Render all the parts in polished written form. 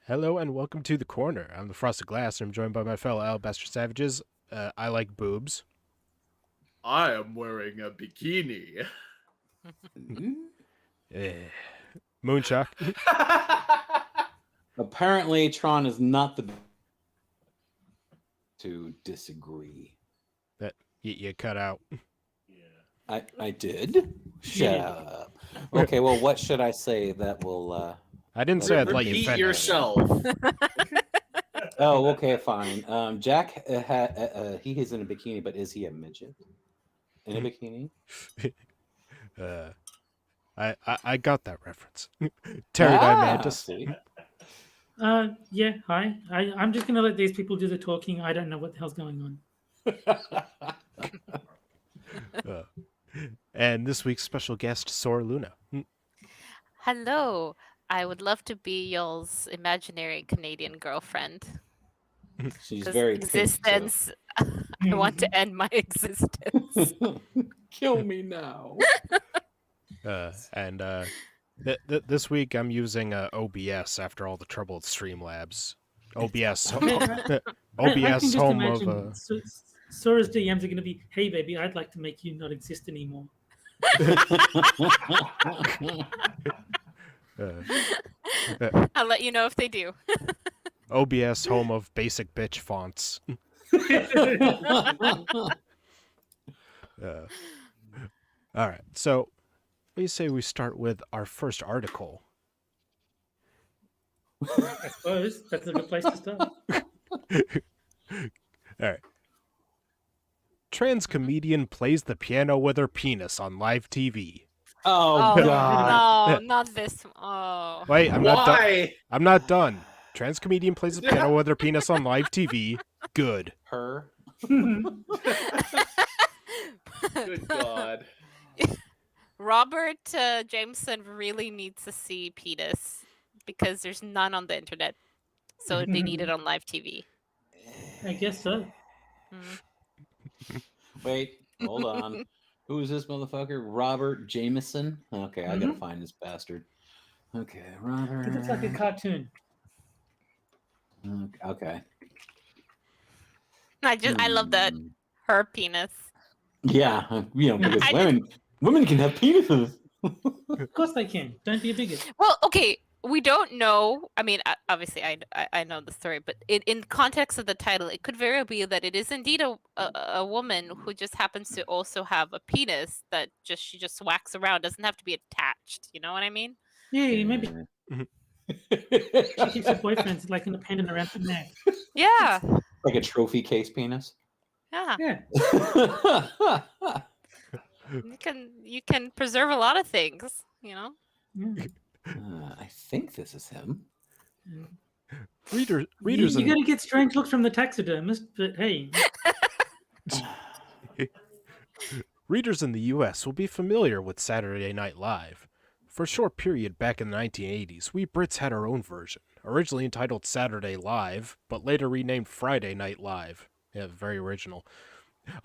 Hello and welcome to The Corner. I'm the Frosted Glass and I'm joined by my fellow Alabaster Savages. I like boobs. I am wearing a bikini. Eh. Moonshock. Apparently, Tron is not the to disagree. That you cut out. I did. Shut up. Okay, well, what should I say that will? I didn't say I'd let you Repeat finish. yourself. Oh, okay, fine. Jack, he is in a bikini, but is he a midget in a bikini? I got that reference. Pterodine mantis. See? Yeah, hi. I'm just going to let these people do the talking. I don't know what the hell's going on. And this week's special guest, Sora Luna. Hello. I would love to be y'all's imaginary Canadian girlfriend. She's 'Cause very pink, too. existence. I want to end my existence. Kill me now. This week I'm using OBS after all the trouble with Streamlabs. OBS, I can OBS just home imagine of. Sora's DMs are going to be, hey, baby, I'd like to make you not exist anymore. I'll let you know if they do. OBS home of basic bitch fonts. All right, so what do you say we start with our first article? I suppose that's a good place to start. All right. Trans comedian plays the piano with her penis on live TV. Oh, God. no, not this. Oh. Wait, I'm not done. Why? I'm not done. Trans comedian plays the piano with her penis on live TV. Good. Her. Good God. Robert Jameson really needs to see penis because there's none on the internet. So they need it on live TV. I guess so. Wait, hold on. Who is this motherfucker? Robert Jameson? Okay, I gotta find this bastard. Okay, Robert. It looks like a cartoon. Okay. I love that. Her penis. Yeah, because women can have penises. Of course they can. Don't be a bigot. Well, okay, we don't know. I mean, obviously, I know the story, but in context of the title, it could very well be that it is indeed a woman who just happens to also have a penis that she just whacks around. Doesn't have to be attached. You know what I mean? Yeah, maybe she keeps her boyfriend's like independent around the neck. Yeah. Like a trophy case penis. Yeah. Yeah. You can preserve a lot of things. You know. Yeah. I think this is him. Readers. You're going to get strange looks from the taxidermist, but hey. Readers in the U.S. will be familiar with Saturday Night Live. For a short period back in the 1980s, we Brits had our own version, originally entitled Saturday Live, but later renamed Friday Night Live. Yeah, very original.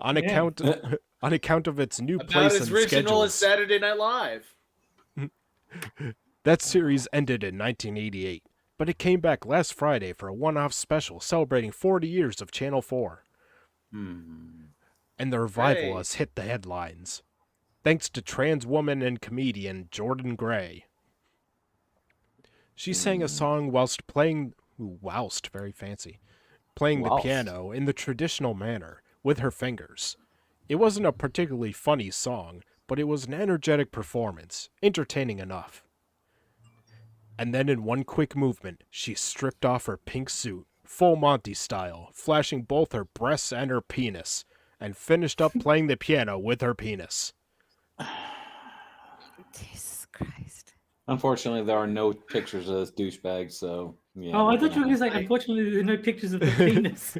On account of its new About place as and original as schedules. Saturday Night Live. That series ended in 1988, but it came back last Friday for a one-off special celebrating 40 years of Channel 4. And the revival has hit the headlines, thanks to trans woman and comedian Jordan Gray. She sang a song playing the piano in the traditional manner, with her fingers. It wasn't a particularly funny song, but it was an energetic performance, entertaining enough. And then in one quick movement, she stripped off her pink suit, full Monty style, flashing both her breasts and her penis, and finished up playing the piano with her penis. Jesus Christ. Unfortunately, there are no pictures of this douchebag, so yeah. Oh, I thought you were going to say, unfortunately, there are no pictures of the penis.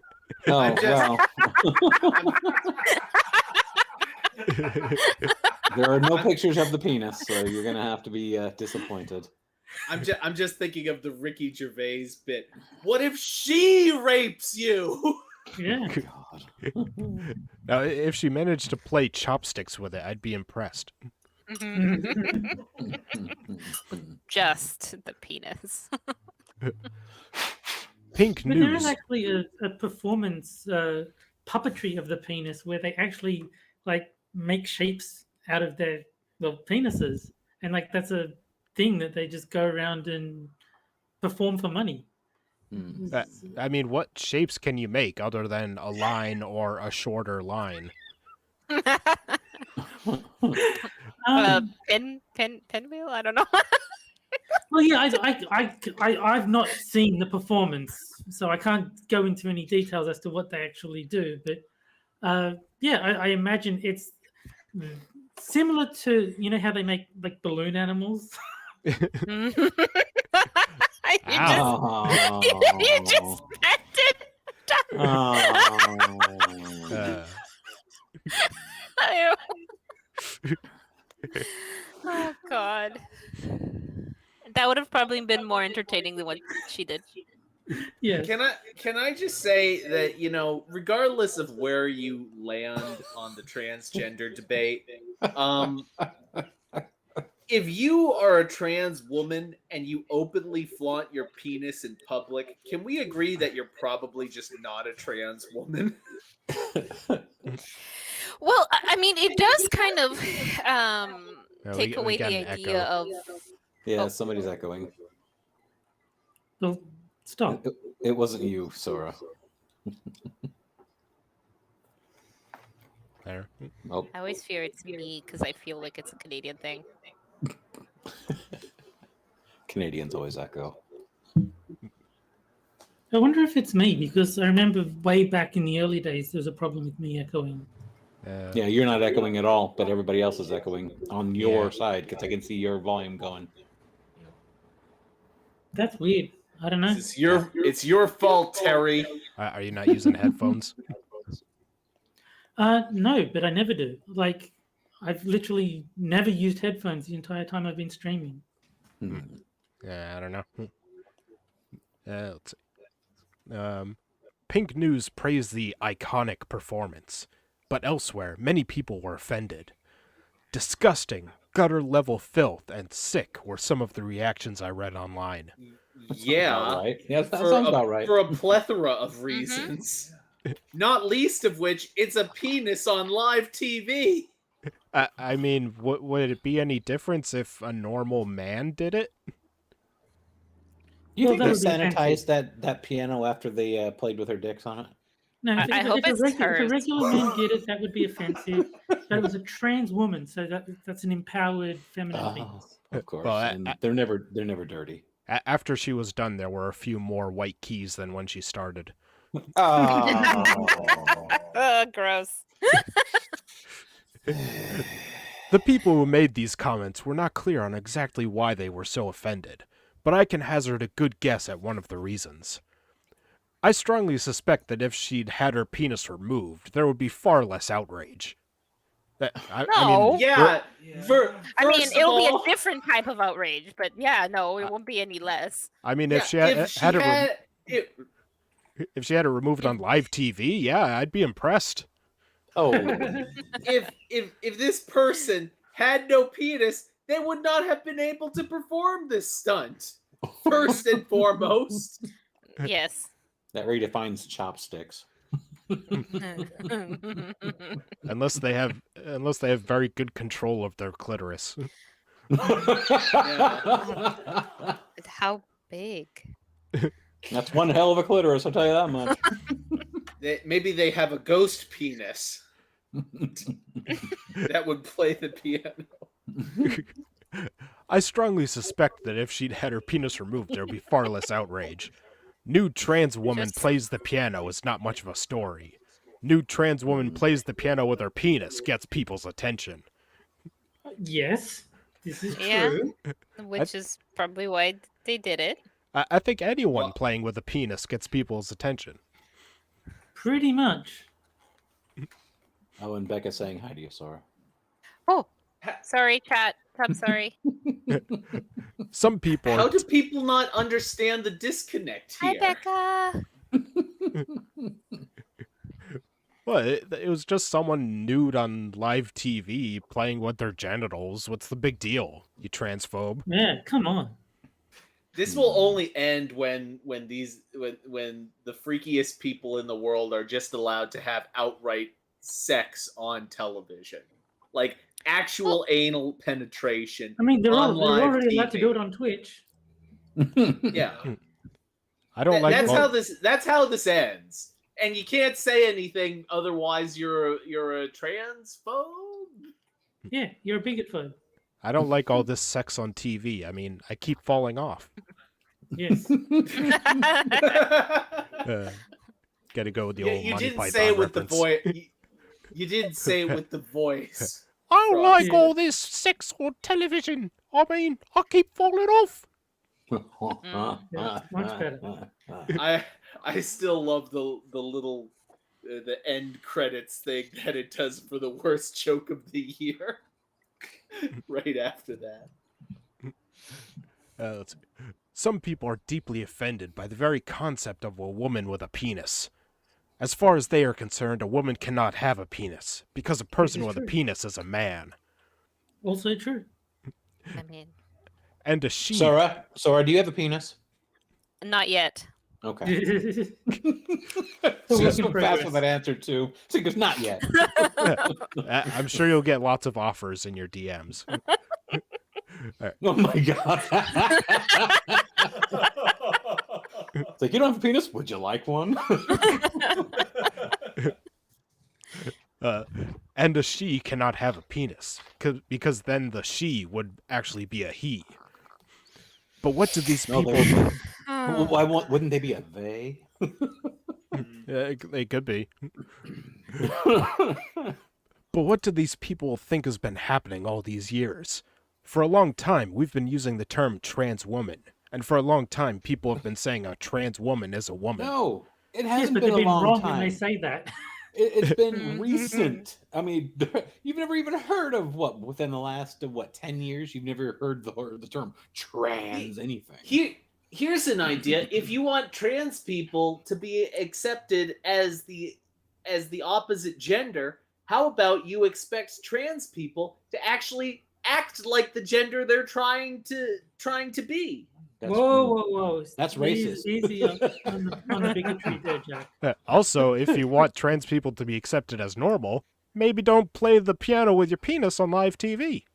Oh, well. There are no pictures of the penis, so you're gonna have to be disappointed. I'm just thinking of the Ricky Gervais bit. What if she rapes you? Yeah. God. Now, if she managed to play chopsticks with it, I'd be impressed. Just the penis. Pink But there is News. actually a performance puppetry of the penis where they actually like make shapes out of their penises, and like that's a thing that they just go around and perform for money. Hmm. I mean, what shapes can you make other than a line or a shorter line? Pinwheel? I don't know. Well, yeah, I've not seen the performance, so I can't go into any details as to what they actually do. But yeah, I imagine it's similar to how they make like balloon animals. you Ow. you just spat it. Uh, Oh God. That would have probably been more entertaining than what she did. Yeah. Can I just say that, regardless of where you land on the transgender debate, if you are a trans woman and you openly flaunt your penis in public, can we agree that you're probably just not a trans woman? Well, I mean, it does kind of take we away got the an idea echo. of. Yeah, Oh. somebody's echoing. Well, stop. It wasn't you, Sora. There. Oh, I always fear it's me because I feel like it's a Canadian thing. Canadians always echo. I wonder if it's me because I remember way back in the early days there was a problem with me echoing. Yeah, you're not echoing at all, but everybody else is echoing on your Yeah. side because I can see your volume going. That's weird. I don't know. It's your fault, Terry. Are you not using headphones? No, but I never do. Like, I've literally never used headphones the entire time I've been streaming. Hmm. Yeah, I don't know. Let's see. Pink News praised the iconic performance, but elsewhere, many people were offended. Disgusting, gutter-level filth, and sick were some of the reactions I read online. Yeah. Right. Yeah, that sounds about right. For a plethora of reasons. Not least of which, it's a penis on live TV. I mean, would it be any difference if a normal man did it? Do you Well, think that they would be sanitized that piano after they played with their dicks on it? No, I hope it's if a hers. regular man did it, that would be offensive. But it was a trans woman, so that's an empowered feminine penis. Of course. Well, and they're never dirty. After she was done, there were a few more white keys than when she started. Oh, gross. The people who made these comments were not clear on exactly why they were so offended, but I can hazard a good guess at one of the reasons. I strongly suspect that if she'd had her penis removed, there would be far less outrage. I No. mean, Yeah. I mean, First of it'll be all- a different type of outrage, but yeah, no, it won't be any less. I mean, Yeah, if she had it, if she had it removed on live TV, yeah, I'd be impressed. Oh, if this person had no penis, they would not have been able to perform this stunt. First and foremost. Yes. that redefines chopsticks. Unless they have very good control of their clitoris. How big? That's one hell of a clitoris, I'll tell you that much. Maybe they have a ghost penis that would play the piano. I strongly suspect that if she'd had her penis removed, there would be far less outrage. Nude trans woman Just- plays the piano is not much of a story. Nude trans woman plays the piano with her penis gets people's attention. Yes, this is Yeah. true. Which is probably why they did it. I think anyone playing with a penis gets people's attention. Pretty much. Oh, and Becca saying hi to you, Sora. Oh, sorry, chat. I'm sorry. Some people How do people not understand the disconnect Hi, here? Becca. Well, it was just someone nude on live TV playing with their genitals. What's the big deal, you transphobe? Yeah, come on. This will only end when the freakiest people in the world are just allowed to have outright sex on television, like actual anal penetration. I mean, they're on they're live already allowed to TV. do it on Twitch. Yeah, I don't like that's all- how this ends, and you can't say anything otherwise. You're a transphobe. Yeah, you're a bigot phobe. I don't like all this sex on TV. I mean, I keep falling off. Yes. Gotta go with the you, old you Monty didn't Python say it with reference. the voice. You didn't say it with the voice. I don't like Yeah. all this sex on television. I mean, I keep falling off. Yeah, much better. I still love the little the end credits thing that it does for the worst joke of the year. Right after that. Let's see. Some people are deeply offended by the very concept of a woman with a penis. As far as they are concerned, a woman cannot have a penis because a person is with a true. penis is a man. Also true. I mean, And a she. Sora, do you have a penis? not yet. Okay. So She's work so in fast progress. with that answer too. She goes, not yet. I'm sure you'll get lots of offers in your DMs. Oh my god. It's like, you don't have a penis? Would you like one? And a she cannot have a penis because then the she would actually be a he. But what do these No, people? Well, why wouldn't they be a they? They could be. But what do these people think has been happening all these years? For a long time, we've been using the term trans woman, and for a long time, people have been saying a trans woman is a woman. No, it Yes, hasn't but been they've a been long wrong time. when they say that. It's been Mhm. recent. I mean, you've never even heard of within the last 10 years. You've never heard the term trans anything. Here's an idea. If you want trans people to be accepted as the opposite gender, how about you expect trans people to actually act like the gender they're trying to be? That's, Whoa. That's Easy- racist. Easy on the bigotry there, Jack. Also, if you want trans people to be accepted as normal, maybe don't play the piano with your penis on live TV.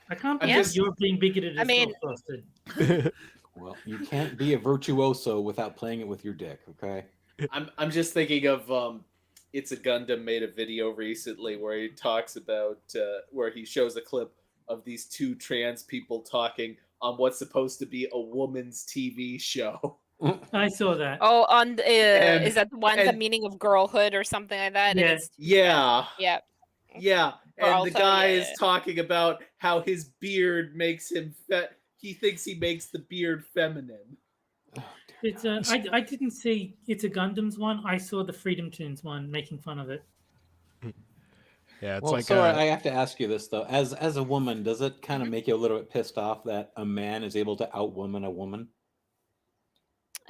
I can't I'm believe just- you're being bigoted I as mean- well, Frosted. Well, you can't be a virtuoso without playing it with your dick, okay? I'm just thinking of It's a Gundam made a video recently where he talks about where he shows a clip of these two trans people talking on what's supposed to be a woman's TV show. I saw that. Oh, on And- is that the one the and- meaning of girlhood or something like that? Yeah. And it's, Yeah. yeah. Yeah, Or and also, the guy yeah, is yeah. talking about how his beard makes him he thinks he makes the beard feminine. It's I didn't see It's a Gundam's one. I saw the Freedom Tunes one making fun of it. Yeah, it's Well, like Sora, I have to ask you this though. As a woman, does it kind of Mhm. make you a little bit pissed off that a man is able to outwoman a woman?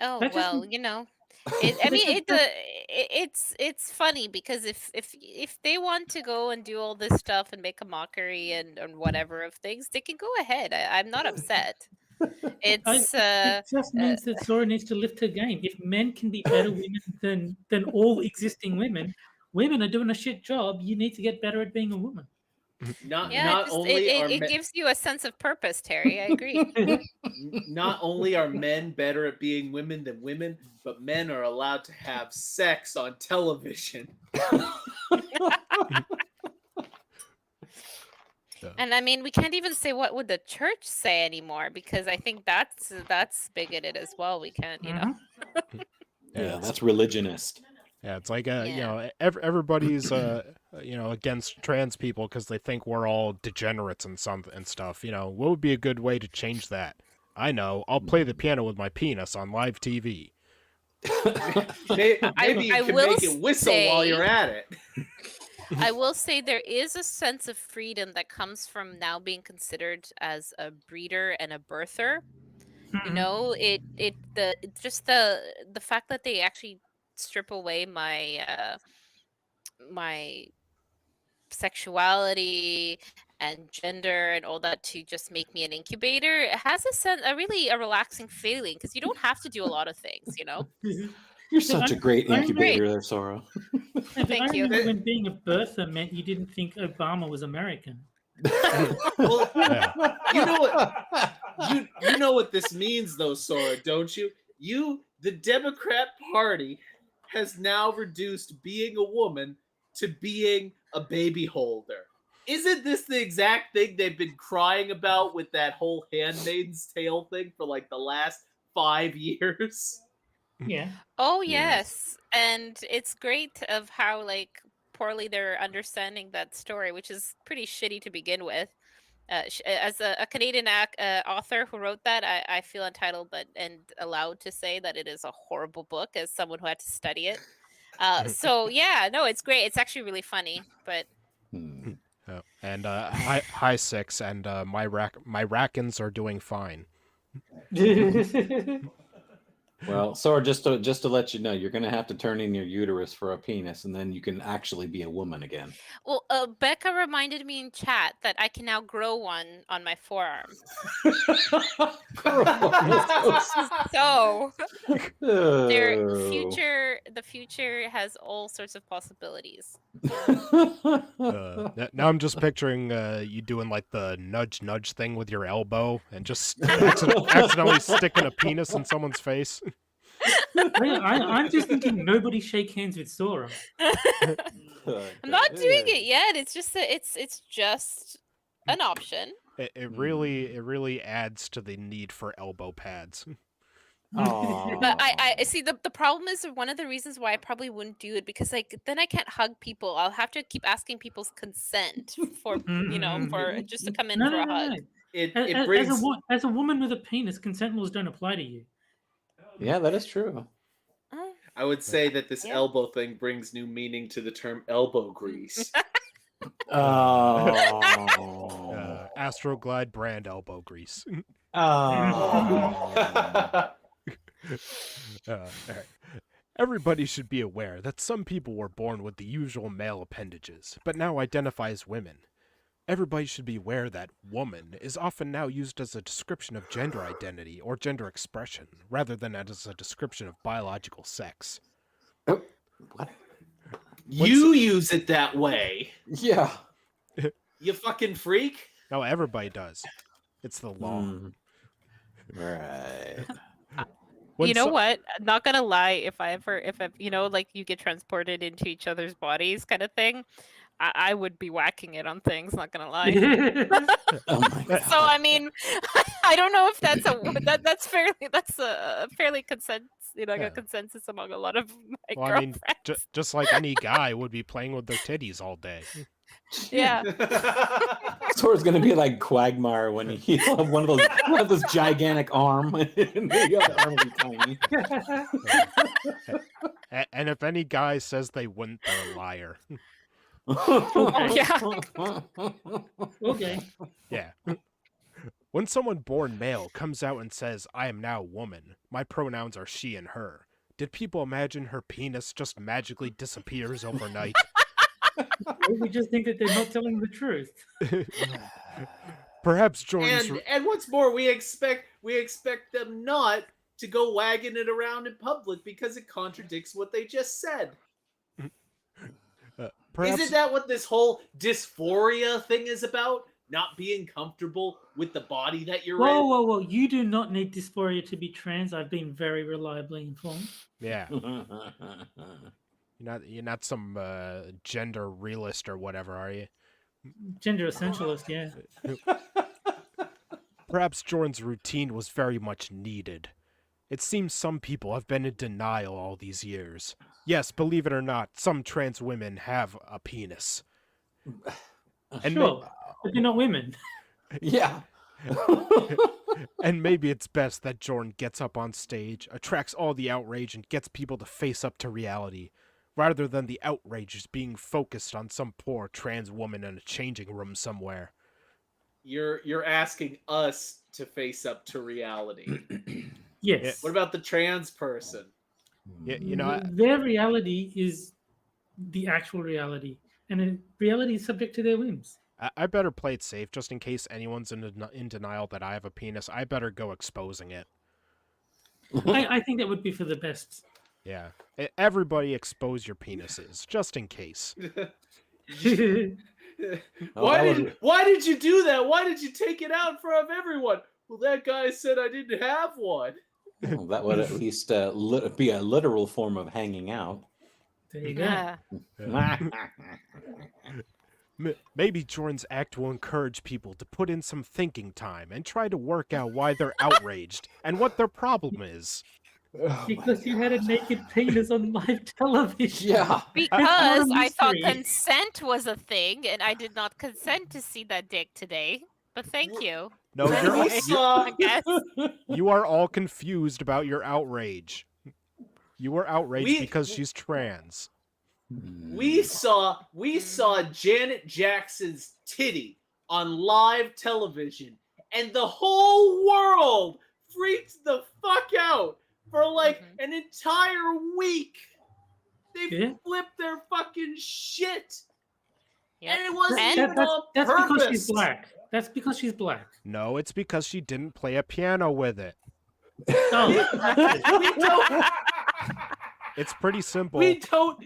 Oh That well, doesn't- you know. I mean, it's funny because if they want to go and do all this stuff and make a mockery and whatever of things, they can go ahead. I'm not upset. It's It just means that Sora needs to lift her game. If men can be better women than all existing women are doing a shit job. You need to get better at being a woman. Not yeah, not only are it men, gives you a sense of purpose, Terry. I agree. not only are men better at being women than women, but men are allowed to have sex on television. And I mean, we can't even say what would the church say anymore because I think that's bigoted as well. We can't, you know. Yeah, that's religionist. Yeah, it's like Yeah. you know, everybody's you know, against trans people because they think we're all degenerates and stuff. You know, what would be a good way to change that? I know. I'll play the piano with my penis on live TV. Maybe I you can will make it whistle while say- you're at it. I will say there is a sense of freedom that comes from now being considered as a breeder and a birther. You know, it's just the fact that they actually strip away my my sexuality and gender and all that to just make me an incubator, it has a really relaxing feeling because you don't have to do a lot of things, you know. You're such a great I'm incubator there, Sora. Yeah, but Thank I you. remember when being a birther meant you didn't think Obama was American. Well, Yeah. you know what? You know what this means, though, Sora, don't you? The Democrat Party, has now reduced being a woman to being a baby holder. Isn't this the exact thing they've been crying about with that whole Handmaid's Tale thing for like the last 5 years? Yeah. Oh Yes. yes, and it's great of how like poorly they're understanding that story, which is pretty shitty to begin with. As a Canadian author who wrote that, I feel entitled but and allowed to say that it is a horrible book as someone who had to study it. So yeah, no, it's great. It's actually really funny, but Hmm. And hi six, and my rackins are doing fine. Well, Sora, just to let you know, you're gonna have to turn in your uterus for a penis, and then you can actually be a woman again. well, Becca reminded me in chat that I can now grow one on my forearm. So the future has all sorts of possibilities. Now I'm just picturing you doing like the nudge thing with your elbow and just accidentally sticking a penis in someone's face. I'm just thinking nobody shake hands with Sora. I'm not doing it yet. It's just that it's just an option. It really adds to the need for elbow pads. But I see the problem is one of the reasons why I probably wouldn't do it because like then I can't hug people. I'll have to keep asking people's consent for for just to come in for a hug. It brings As a woman with a penis, consent laws don't apply to you. Yeah, that is true. I would say that this Yeah. elbow thing brings new meaning to the term elbow grease. Oh. Astroglide brand elbow grease. Oh. All right. Everybody should be aware that some people were born with the usual male appendages, but now identify as women. Everybody should be aware that woman is often now used as a description of gender identity or gender expression, rather than as a description of biological sex. What? You use it that way. Yeah. You fucking freak. No, everybody does. It's the law. Right. When You know so- what? Not gonna lie, if I like you get transported into each other's bodies kind of thing, I would be whacking it on things, not gonna lie. Oh my God. So I mean, I don't know if that's a fairly consensus, Yeah. a consensus among a lot of my Well, I mean, girlfriends. just like any guy would be playing with their titties all day. Yeah. Sora's gonna be like Quagmire when he have one of those gigantic arm, and the other arm will be tiny. And if any guy says they wouldn't, they're a liar. Yeah. Okay. Yeah. When someone born male comes out and says, I am now a woman, my pronouns are she and her, did people imagine her penis just magically disappears overnight? We just think that they're not telling the truth. Perhaps Jordan's... and what's more, we expect them not to go wagging it around in public because it contradicts what they just said. perhaps... Isn't that what this whole dysphoria thing is about? Not being comfortable with the body that you're in? Whoa. You do not need dysphoria to be trans. I've been very reliably informed. Yeah. You're not some gender realist or whatever, are you? Gender essentialist, yeah. Perhaps Jordan's routine was very much needed. It seems some people have been in denial all these years. Yes, believe it or not, some trans women have a penis. And Sure, but they're not women. Yeah. And maybe it's best that Jordan gets up on stage, attracts all the outrage, and gets people to face up to reality, rather than the outrage is being focused on some poor trans woman in a changing room somewhere. You're asking us to face up to reality. Yes. What about the trans person? Yeah, you know, Their reality is the actual reality. and reality is subject to their whims. I better play it safe just in case anyone's in denial that I have a penis. I better go exposing it. I think that would be for the best. Yeah. Everybody expose your penises, just in case. Why did you do that? Why did you take it out in front of everyone? Well, that guy said I didn't have one. Well, that would at least be a literal form of hanging out. There you go. Yeah. Maybe Jordan's act will encourage people to put in some thinking time and try to work out why they're outraged and what their problem is. Because you had a naked penis on live television. Yeah. Because I thought mystery. consent was a thing, and I did not consent to see that dick today. But thank you. No, We saw I guess. you are all confused about your outrage. You were outraged because she's trans. we saw Janet Jackson's titty on live television, and the whole world freaked the fuck out for like an entire week. They flipped their fucking shit. Yep. And it wasn't And- even on That's purpose. because she's black. That's because she's black. No, it's because she didn't play a piano with it. Oh, We don't. It's pretty simple. We don't.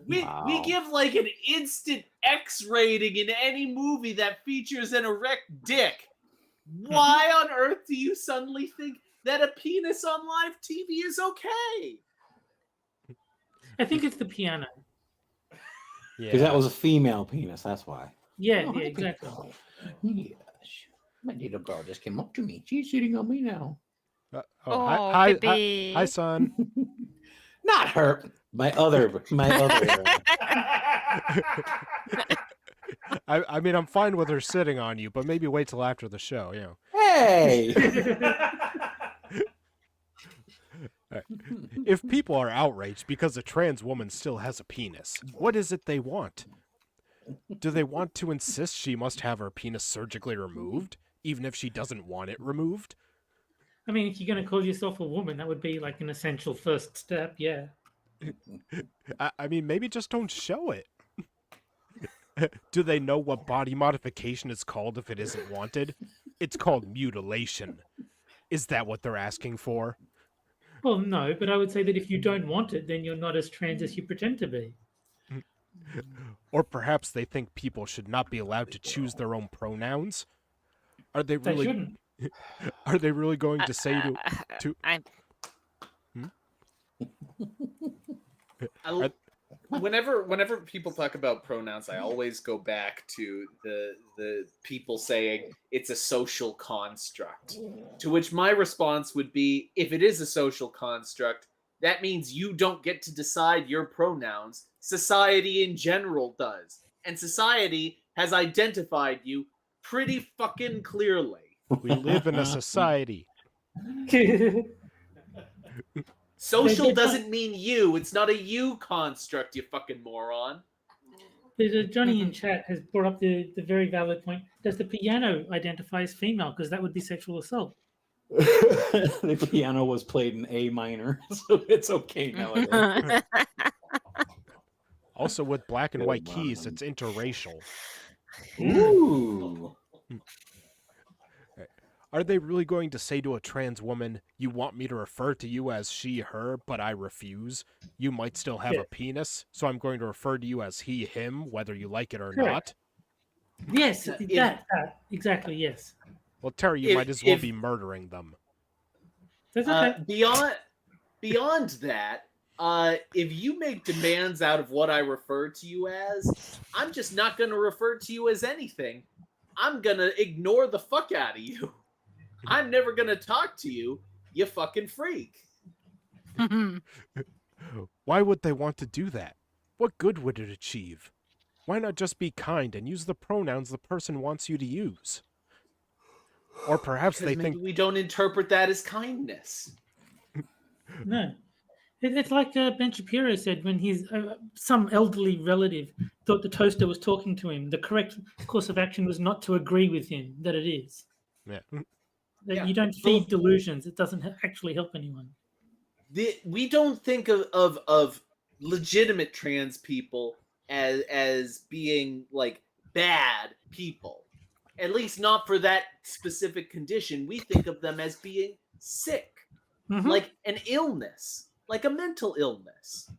We Wow. give like an instant X rating in any movie that features an erect dick. Why on earth do you suddenly think that a penis on live TV is okay? I think it's the piano. Because that was a female penis, that's why. Yeah, yeah, exactly. Yes. My little girl just came up to me. She's sitting on me now. Hi, baby. hi, son. Not her. My other. I mean, I'm fine with her sitting on you, but maybe wait till after the show, you know. Hey! If people are outraged because a trans woman still has a penis, what is it they want? Do they want to insist she must have her penis surgically removed, even if she doesn't want it removed? I mean, if you're going to call yourself a woman, that would be like an essential first step, yeah. I mean, maybe just don't show it. Do they know what body modification is called if it isn't wanted? It's called mutilation. Is that what they're asking for? Well, no, but I would say that if you don't want it, then you're not as trans as you pretend to be. Or perhaps they think people should not be allowed to choose their own pronouns? Are they They really shouldn't. Are they really going to say to I'm Whenever people talk about pronouns, I always go back to the people saying it's a social construct. To which my response would be, if it is a social construct, that means you don't get to decide your pronouns. Society in general does. And society has identified you pretty fucking clearly. we live in a society? Social doesn't mean you. It's not a you construct, you fucking moron. Johnny in chat has brought up the very valid point. Does the piano identify as female? Because that would be sexual assault. The piano was played in A minor, so it's okay nowadays. Also, with black and white keys, it's interracial. Ooh. Are they really going to say to a trans woman, you want me to refer to you as she, her, but I refuse? You might still have a penis, so I'm going to refer to you as he, him, whether you like it or Correct. not? Yes, that exactly, yes. Well, Terry, you might as well be murdering them. That's okay. Beyond that, if you make demands out of what I refer to you as, I'm just not going to refer to you as anything. I'm going to ignore the fuck out of you. I'm never going to talk to you, you fucking freak. Why would they want to do that? What good would it achieve? Why not just be kind and use the pronouns the person wants you to use? Or perhaps Because they maybe think we don't interpret that as kindness. No. It's like Ben Shapiro said when some elderly relative thought the toaster was talking to him. The correct course of action was not to agree with him that it is. Yeah. That you don't feed delusions. It doesn't actually help anyone. We don't think of legitimate trans people as being like bad people. At least not for that specific condition. We think of them as being sick, like an illness, like a mental illness.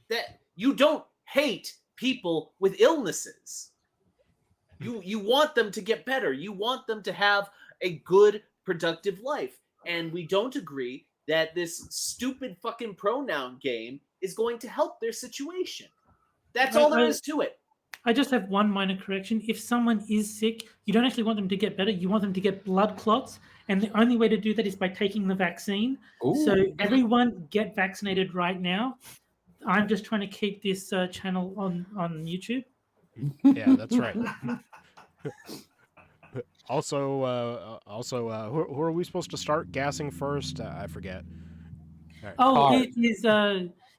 That you don't hate people with illnesses. You want them to get better. You want them to have a good, productive life. And we don't agree that this stupid fucking pronoun game is going to help their situation. That's all there is to it. I just have one minor correction. If someone is sick, you don't actually want them to get better. You want them to get blood clots. And the only way to do that is by taking the vaccine. Ooh. So everyone get vaccinated right now. I'm just trying to keep this channel on YouTube. Yeah, that's right. Also, who are we supposed to start gassing first? I forget. Right. Oh, Car. it is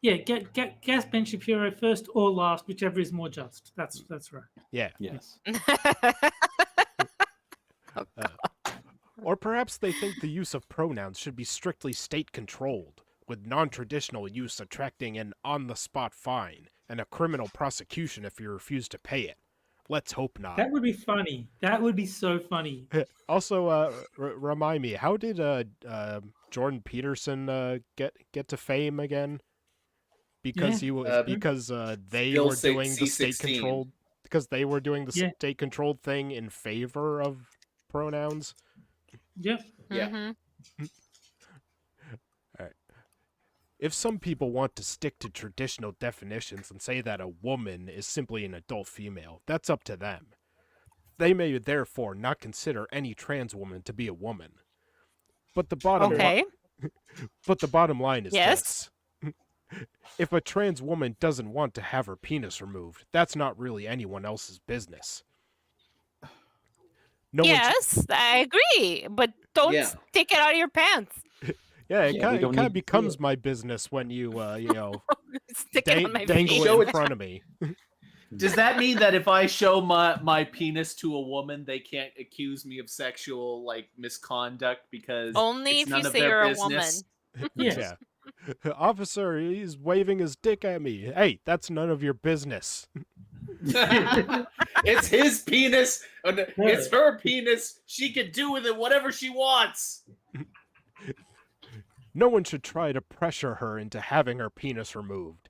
get gas Ben Shapiro first or last, whichever is more just. That's right. Yeah. Yes. Or perhaps they think the use of pronouns should be strictly state-controlled, with non-traditional use attracting an on-the-spot fine and a criminal prosecution if you refuse to pay it. Let's hope not. That would be funny. That would be so funny. Also, remind me, how did Jordan Peterson get to fame again? Because he was they Still were doing the C16. state-controlled because they were doing the Yeah. state-controlled thing in favor of pronouns. Yeah. Yeah. Mhm. If some people want to stick to traditional definitions and say that a woman is simply an adult female, that's up to them. They may therefore not consider any trans woman to be a woman. But the bottom Okay. but the bottom line is Yes. this. If a trans woman doesn't want to have her penis removed, that's not really anyone else's business. No one's- Yes, I agree, but don't Yeah. stick it out of your pants. yeah, Yeah, we it don't kind need of to do becomes it. my business when you Stick it on my dangle face. it Show in it- front of me. Does that mean that if I show my penis to a woman, they can't accuse me of sexual like misconduct because Only it's if none you of say their you're a business? Yes. Yeah. Officer, he's waving his dick at me. Hey, that's none of your business. It's his penis. And it's her penis. She can do with it whatever she wants. No one should try to pressure her into having her penis removed.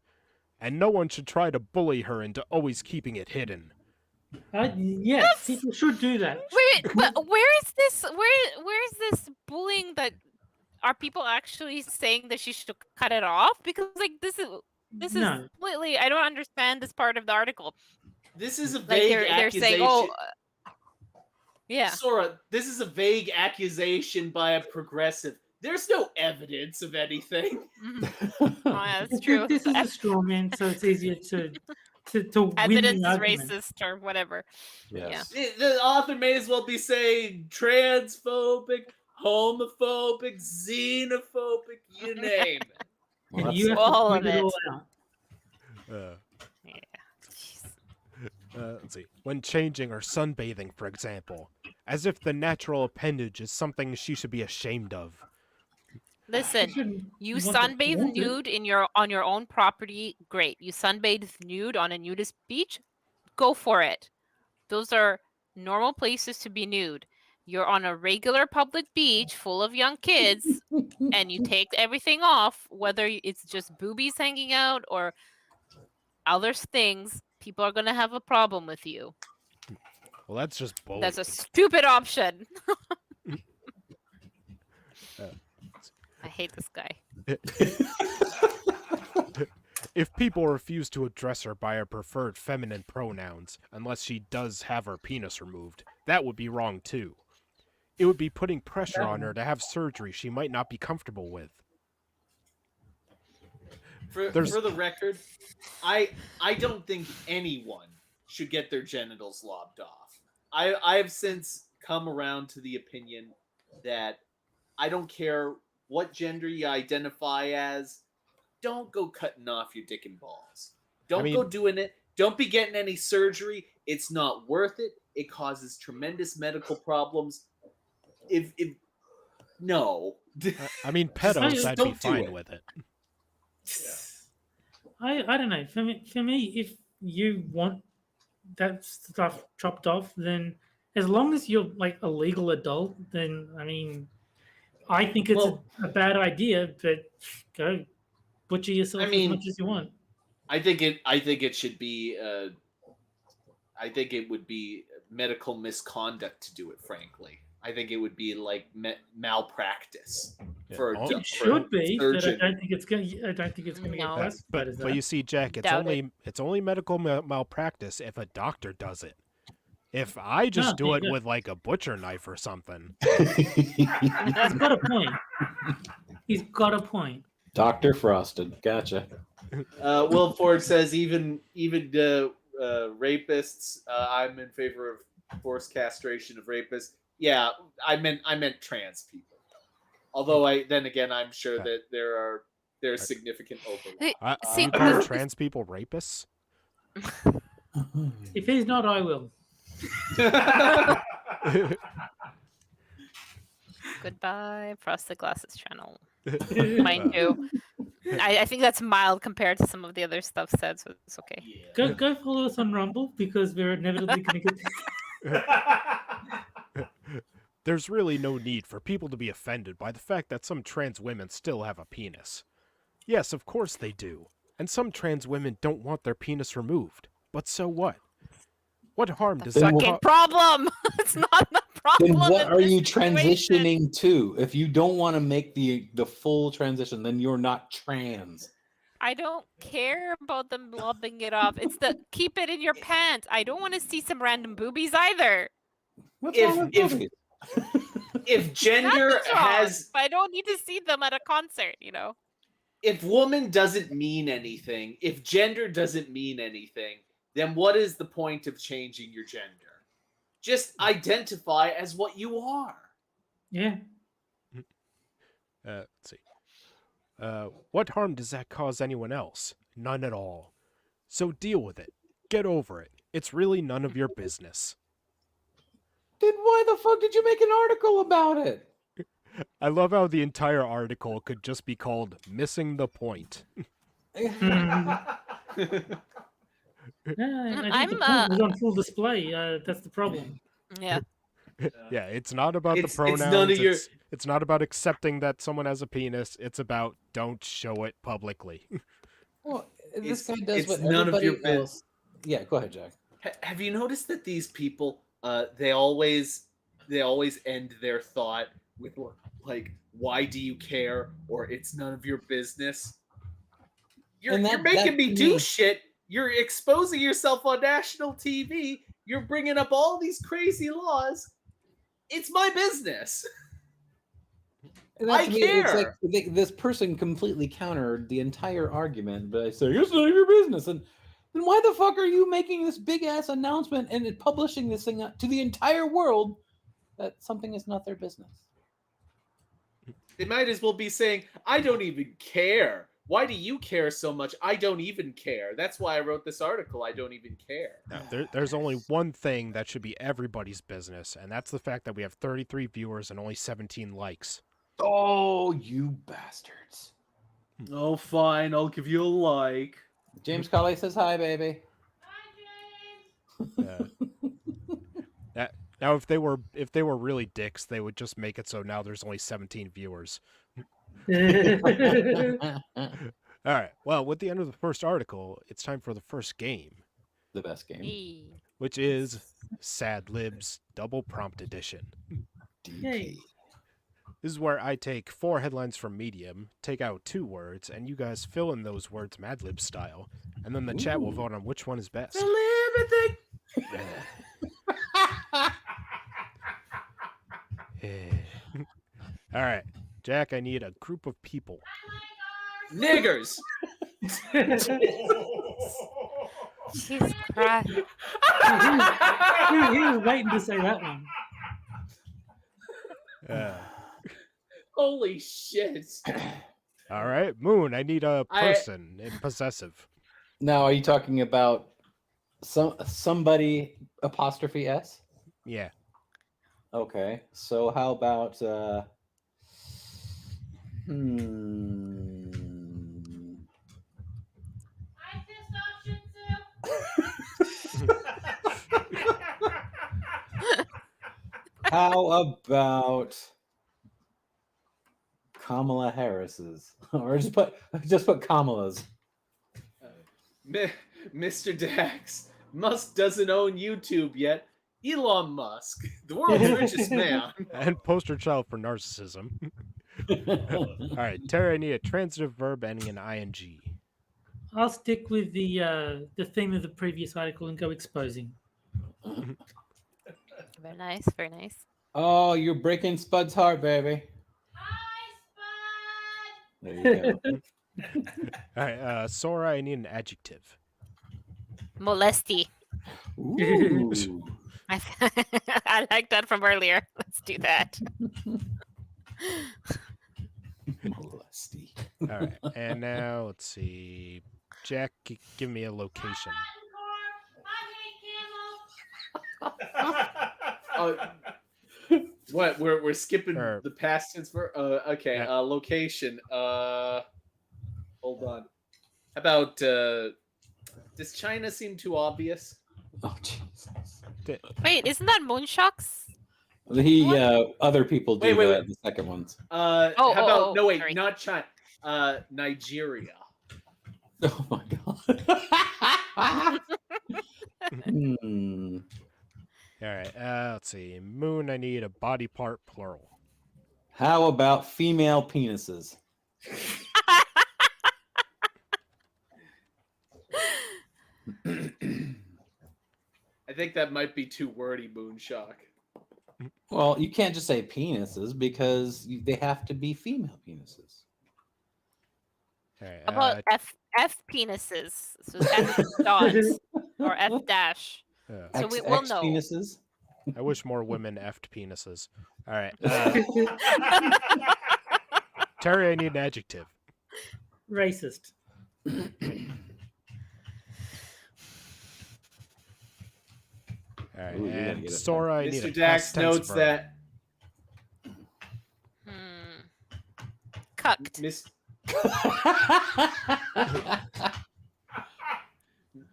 And no one should try to bully her into always keeping it hidden. Yes, people should do that. Wait, but where is this? Where is this bullying? That are people actually saying that she should cut it off? Because like this is No. completely. I don't understand this part of the article. This is a Like vague they're accusation. saying, oh, yeah. Sora, this is a vague accusation by a progressive. There's no evidence of anything. Mhm. Oh, yeah, that's true. This is a straw man, so it's easier to win Evidence the is argument. racist or whatever. Yes. The author may as well be saying transphobic, homophobic, xenophobic, you name it. Well, And that's- you have all to of point it it. all out. Uh, Yeah. Jeez. let's see. When changing or sunbathing, for example. As if the natural appendage is something she should be ashamed of. Listen, shouldn't you want to sunbathe flaunt it. nude on your own property, great. You sunbathe nude on a nudist beach, go for it. Those are normal places to be nude. You're on a regular public beach full of young kids and you take everything off, whether it's just boobies hanging out or other things, people are going to have a problem with you. Well, that's just bullying. That's a stupid option. I hate this guy. If people refuse to address her by her preferred feminine pronouns, unless she does have her penis removed, that would be wrong too. It would be putting pressure on her to have surgery she might not be comfortable with. For There's- the record, I don't think anyone should get their genitals lobbed off. I have since come around to the opinion that I don't care what gender you identify as, don't go cutting off your dick and balls. Don't go mean- doing it. Don't be getting any surgery. It's not worth it. It causes tremendous medical problems. If no. I mean, Just pedos, I'd be don't do fine it. with it. I don't know. For me, if you want that stuff chopped off, then as long as you're like a legal adult, then I mean, I think it's Well- a bad idea, but go butcher yourself I mean- as much as you want. I think it should be. I think it would be medical misconduct to do it. Frankly, I think it would be like malpractice for a Oh. for a It should be, but I surgeon. don't think it's going. I don't think it's going to No. get classified as that. But you see, Jack, Doubt it. it's only medical malpractice if a doctor does it. If I just No, do yeah, it yeah. with like a butcher knife or something, He's got a point. He's got a point. Dr. Frosted. Gotcha. Will Ford says even rapists. I'm in favor of forced castration of rapists. Yeah, I meant trans people. Although I'm sure that there's significant overlap. See, you call trans people rapists? If he's not, I will. goodbye, Frosted Glasses channel. Mind you, I think that's mild compared to some of the other stuff said, so it's okay. Go follow us on Rumble because we're inevitably going to get. There's really no need for people to be offended by the fact that some trans women still have a penis. Yes, of course they do. And some trans women don't want their penis removed. But so what? What harm does that Fucking problem. It's not the problem. Then what in are this you situation. transitioning to? If you don't want to make the full transition, then you're not trans. I don't care about them lobbing it off. It's the keep it in your pants. I don't want to see some random boobies either. What's If- wrong with if- boobies? If gender Nothing's wrong, has, but I don't need to see them at a concert, you know. if woman doesn't mean anything, if gender doesn't mean anything, then what is the point of changing your gender? Just identify as what you are. Yeah. Let's see. What harm does that cause anyone else? None at all. So deal with it. Get over it. It's really none of your business. Then why the fuck did you make an article about it? I love how the entire article could just be called Missing the Point. Yeah, I I'm, think the point was on full display. That's the problem. Yeah. Yeah, it's not about It's the none of pronouns. your- It's not about accepting that someone has a penis. It's about don't show it publicly. Well, It's- this guy does it's what none of everybody your biz- else. Yeah, go ahead, Jack. Have you noticed that these people, they always end their thought with like, "Why do you care?" or "It's none of your business." You're And you're that- making that me to do me- shit. You're exposing yourself on national TV. You're bringing up all these crazy laws. It's my business. And I to me, it's like care. this person completely countered the entire argument by saying it's none of your business. And then why the fuck are you making this big ass announcement and publishing this thing to the entire world that something is not their business? They might as well be saying, "I don't even care. Why do you care so much? I don't even care. That's why I wrote this article. I don't even care." Now, there's only one thing that should be everybody's business, and that's the fact that we have 33 viewers and only 17 likes. Oh, you bastards. Oh, fine. I'll give you a like. James Colley says hi, baby. Now, if they were really dicks, they would just make it so now there's only 17 viewers. The All right. Well, with the end of the first article, it's time for the first game, best game. Eee. which is Sad Libs Double Prompt Edition. Yay. This is where I take 4 headlines from Medium, take out 2 words, and you guys fill in those words Mad Lib style, and then the chat will Ooh. vote on which one is best. Everything. All right, Jack, I need a group of people. Niggers. Jesus Christ. he was waiting to say that one. Holy shit. All right, Moon, I need a person in possessive. Now, are you talking about somebody apostrophe S? Yeah. Okay, so how about How about Kamala Harris's? Or just put Kamala's. Mr. Dax, Musk doesn't own YouTube yet. Elon Musk, the world's richest man. And poster child for narcissism. All right, Terry, I need a transitive verb ending in ing. I'll stick with the theme of the previous article and go exposing. Very nice, very nice. Oh, you're breaking Spud's heart, baby. There you go. All right, Sora, I need an adjective. Molesty. Ooh. I like that from earlier. Let's do that. Molesty. All right, and now let's see. Jack, give me a location. What? We're skipping Or- the past tense for okay. Yeah. Location. Hold on. How about does China seem too obvious? Oh Jesus. Wait, isn't that Moonshock's? Other people do Wait, that. wait. The second ones. How about no wait, sorry. not China. Nigeria. Oh my god. Hmm. All right, let's see. Moon, I need a body part plural. How about female penises? I think that might be too wordy, Moonshock. Well, you can't just say penises because they have to be female penises. All right, How about F penises? So F dot or F dash. So we will know. Penises. I wish more women effed penises. All right, Terry, I need an adjective. Racist. All right, Ooh, you're gonna and get it. Sora, I need a Mr. Dax past tense notes verb. that Cucked.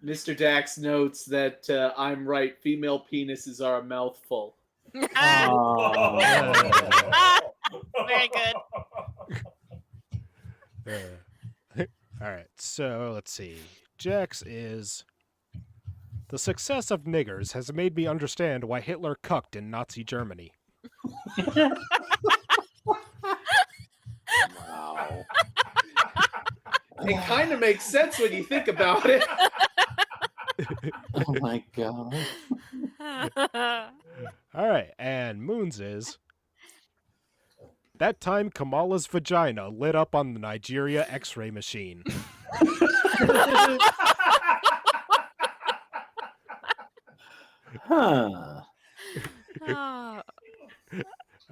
Mr. Dax notes that I'm right. Female penises are a mouthful. Oh. Very good. All right, so let's see. Jax is... The success of niggers has made me understand why Hitler cucked in Nazi Germany. Wow. It kind of makes sense when you think about it. Oh my god. All right, and Moon's is... That time Kamala's vagina lit up on the Nigeria X-ray machine. Huh. Oh.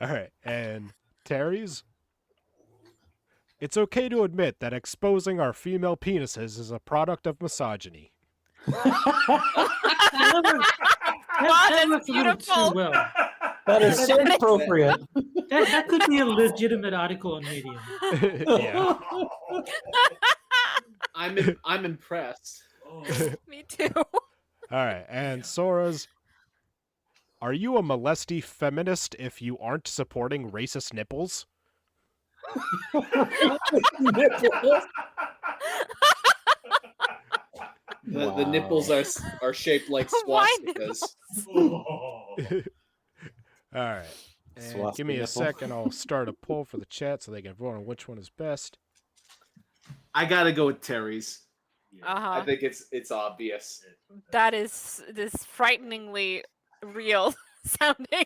All right, and Terry's? It's okay to admit that exposing our female penises is a product of misogyny. That that's works a little beautiful. too well. That is so appropriate. That could be a legitimate article on Medium. Yeah. I'm impressed. Me too. All right, and Sora's... Are you a molesty feminist if you aren't supporting racist nipples? The nipples are shaped like Why swastikas. All right. And Swastika give me a nipple. second. I'll start a poll for the chat so they can vote on which one is best. I gotta go with Terry's. I Uh-huh. think it's obvious. That is this frighteningly real sounding.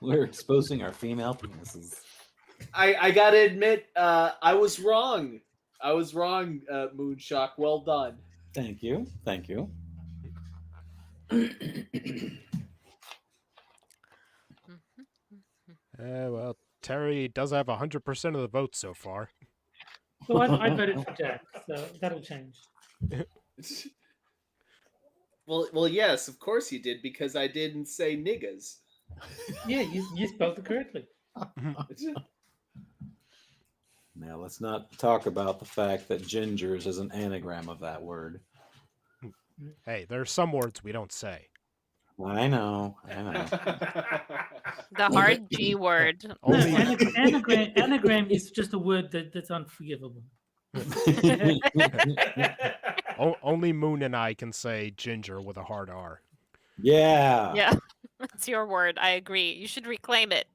We're exposing our female penises. I gotta admit, I was wrong. I was wrong, Moonshock. Well done. Thank you. Thank you. Well, Terry does have 100% of the votes so far. Well, I voted for Jack, so that'll change. Well, yes, of course you did, because I didn't say niggas. Yeah, you spelled it correctly. Now let's not talk about the fact that gingers is an anagram of that word. Hey, there are some words we don't say. I know. The hard G word. No, Only, anagram is just a word that's unforgivable. only Moon and I can say ginger with a hard R. Yeah. Yeah, that's your word. I agree. You should reclaim it.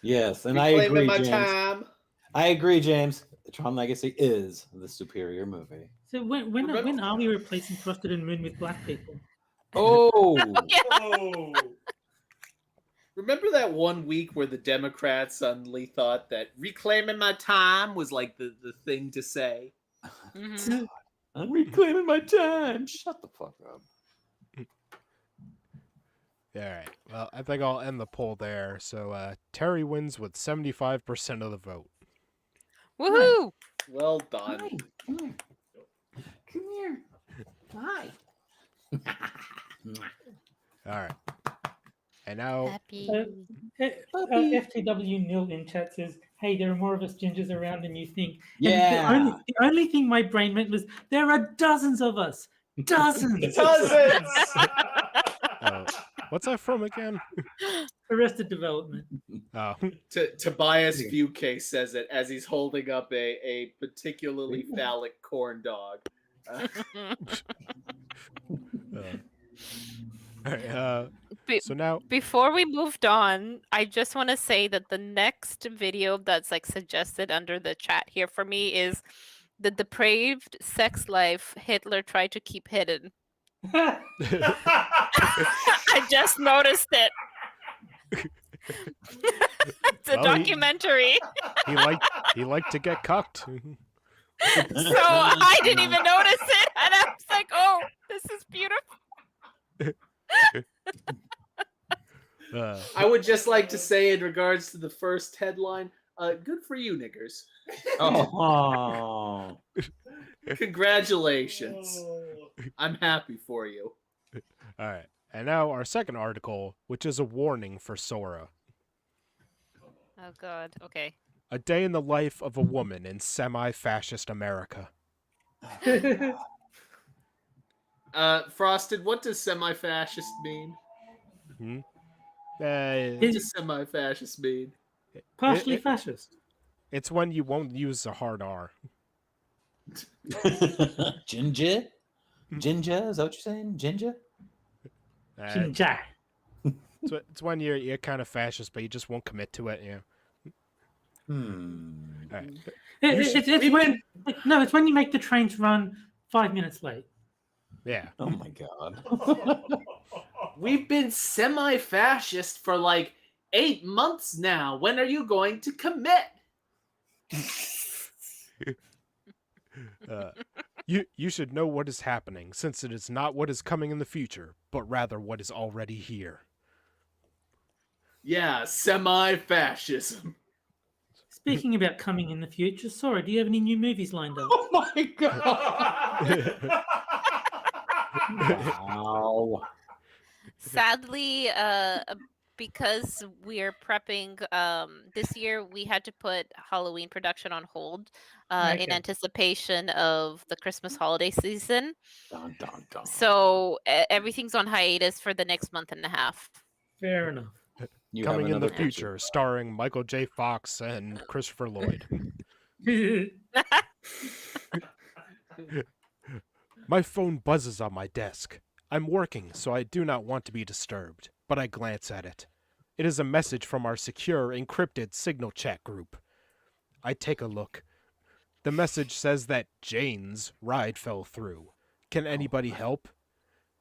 Yes, and I Reclaiming agree, my James. time. I agree, James. Tron Legacy is the superior movie. So when are we replacing Frosted and Moon with black people? Oh, Oh. Remember that one week where the Democrats suddenly thought that reclaiming my time was like the thing to say? Mhm. I'm reclaiming my time. Shut the fuck up. All right. Well, I think I'll end the poll there. So Terry wins with 75% of the vote. Woohoo! Well done. Hi, come here. Hi. All right. And now, Happy. FTW Nil in chat says, "Hey, there are more of us gingers around than you think." And Yeah. the only thing my brain meant was there are dozens of us, dozens. what's that from again? Arrested Development. Oh, Tobias Fuke says it as he's holding up a particularly phallic corn dog. all right. Be- So now, Before we moved on, I just want to say that the next video that's like suggested under the chat here for me is the depraved sex life Hitler tried to keep hidden. I just noticed it. It's a Well, documentary. he liked to get cucked. So I didn't even notice it. And I was like, oh, this is beautiful. I would just like to say, in regards to the first headline, good for you, niggers. Oh. Congratulations. I'm happy for you. All right. And now our second article, which is a warning for Sora. Oh, God. Okay. A day in the life of a woman in semi-fascist America. Frosted, what does semi-fascist mean? What does semi-fascist mean? Partially fascist. It's when you won't use a hard R. Ginger? Ginger? Is that what you're saying? Ginger? Ginger. It's when you're kind of fascist, but you just won't commit to it. Yeah. All right. It's when you make the trains run 5 minutes late. Yeah. Oh my god. We've been semi-fascist for like 8 months now. When are you going to commit? You should know what is happening, since it is not what is coming in the future, but rather what is already here. Yeah, semi-fascism. Speaking about coming in the future, Sora, do you have any new movies lined up? Oh my god. Wow. Sadly, because we're prepping, this year we had to put Halloween production on hold in anticipation of the Christmas holiday season. Dun, dun, dun. So everything's on hiatus for the next month and a half. Fair enough. You Coming have in the another future, starring Michael J. Fox and Christopher Lloyd. My phone buzzes on my desk. I'm working, so I do not want to be disturbed, but I glance at it. It is a message from our secure, encrypted signal chat group. I take a look. The message says that Jane's ride fell through. Can anybody help?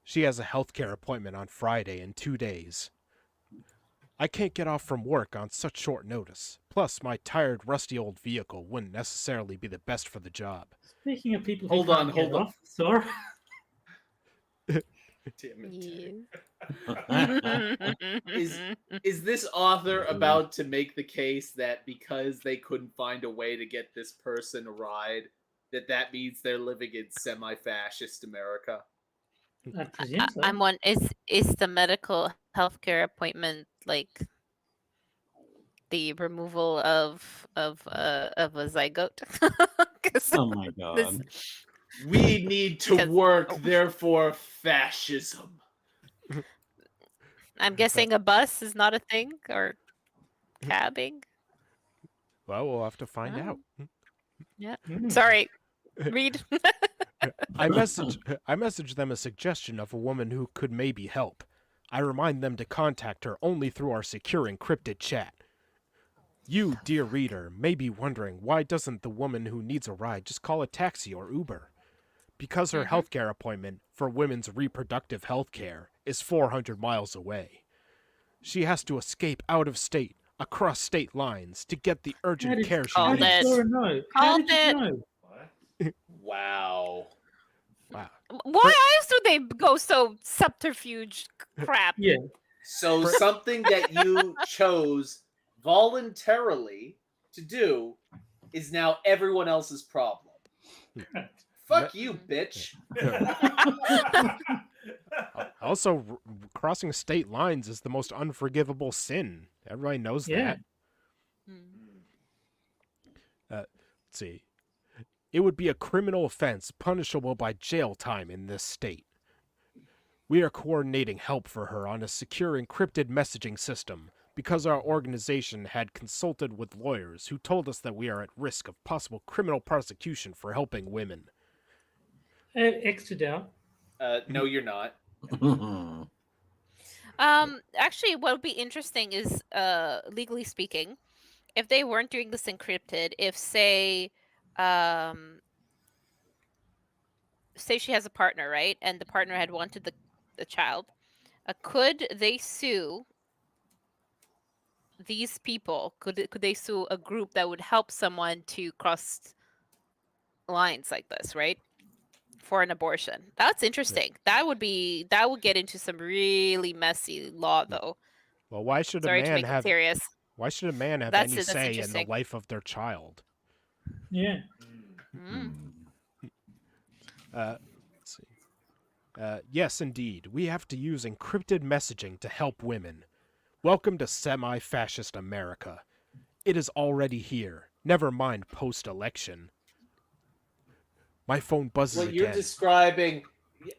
She has a healthcare appointment on Friday in 2 days. I can't get off from work on such short notice. Plus, my tired, rusty old vehicle wouldn't necessarily be the best for the job. Speaking of people, Hold on. Sora. Is this author about to make the case that because they couldn't find a way to get this person a ride, that means they're living in semi-fascist America? I presume so. I'm one. Is the medical healthcare appointment like the removal of a zygote? Oh my god. We need to work, therefore fascism. I'm guessing a bus is not a thing, or cabbing. Well, we'll have to find Oh. out. Yeah. Mm. Sorry. Read. I message them a suggestion of a woman who could maybe help. I remind them to contact her only through our secure encrypted chat. You, dear reader, may be wondering, why doesn't the woman who needs a ride just call a taxi or Uber? Because her healthcare appointment for women's reproductive health care is 400 miles away. She has to escape out of state, across state lines, to get the How urgent did- care she Called How did it. needs. Sora know? How Called did you it. know? Wow. Wow. Why else do they go so subterfuge crap? Yeah. So something that you chose voluntarily to do is now everyone else's problem. Fuck you, bitch. Also, crossing state lines is the most unforgivable sin. Everybody knows Yeah. that. Hmm. Let's see. It would be a criminal offense punishable by jail time in this state. We are coordinating help for her on a secure encrypted messaging system because our organization had consulted with lawyers who told us that we are at risk of possible criminal prosecution for helping women. Extra doubt. No, you're not. Actually, what would be interesting is, legally speaking, if they weren't doing this encrypted, if say she has a partner, right, and the partner had wanted the child, could they sue these people? Could they sue a group that would help someone to cross lines like this, right? For an abortion. That's interesting. That would get into some really messy law, though. Well, why should Sorry a to man make it have serious. That's any it, that's say in the interesting. life of their child? Yeah. Mm. Let's see. Yes, indeed. We have to use encrypted messaging to help women. Welcome to semi-fascist America. It is already here. Never mind post-election. My phone buzzes What again. you're describing,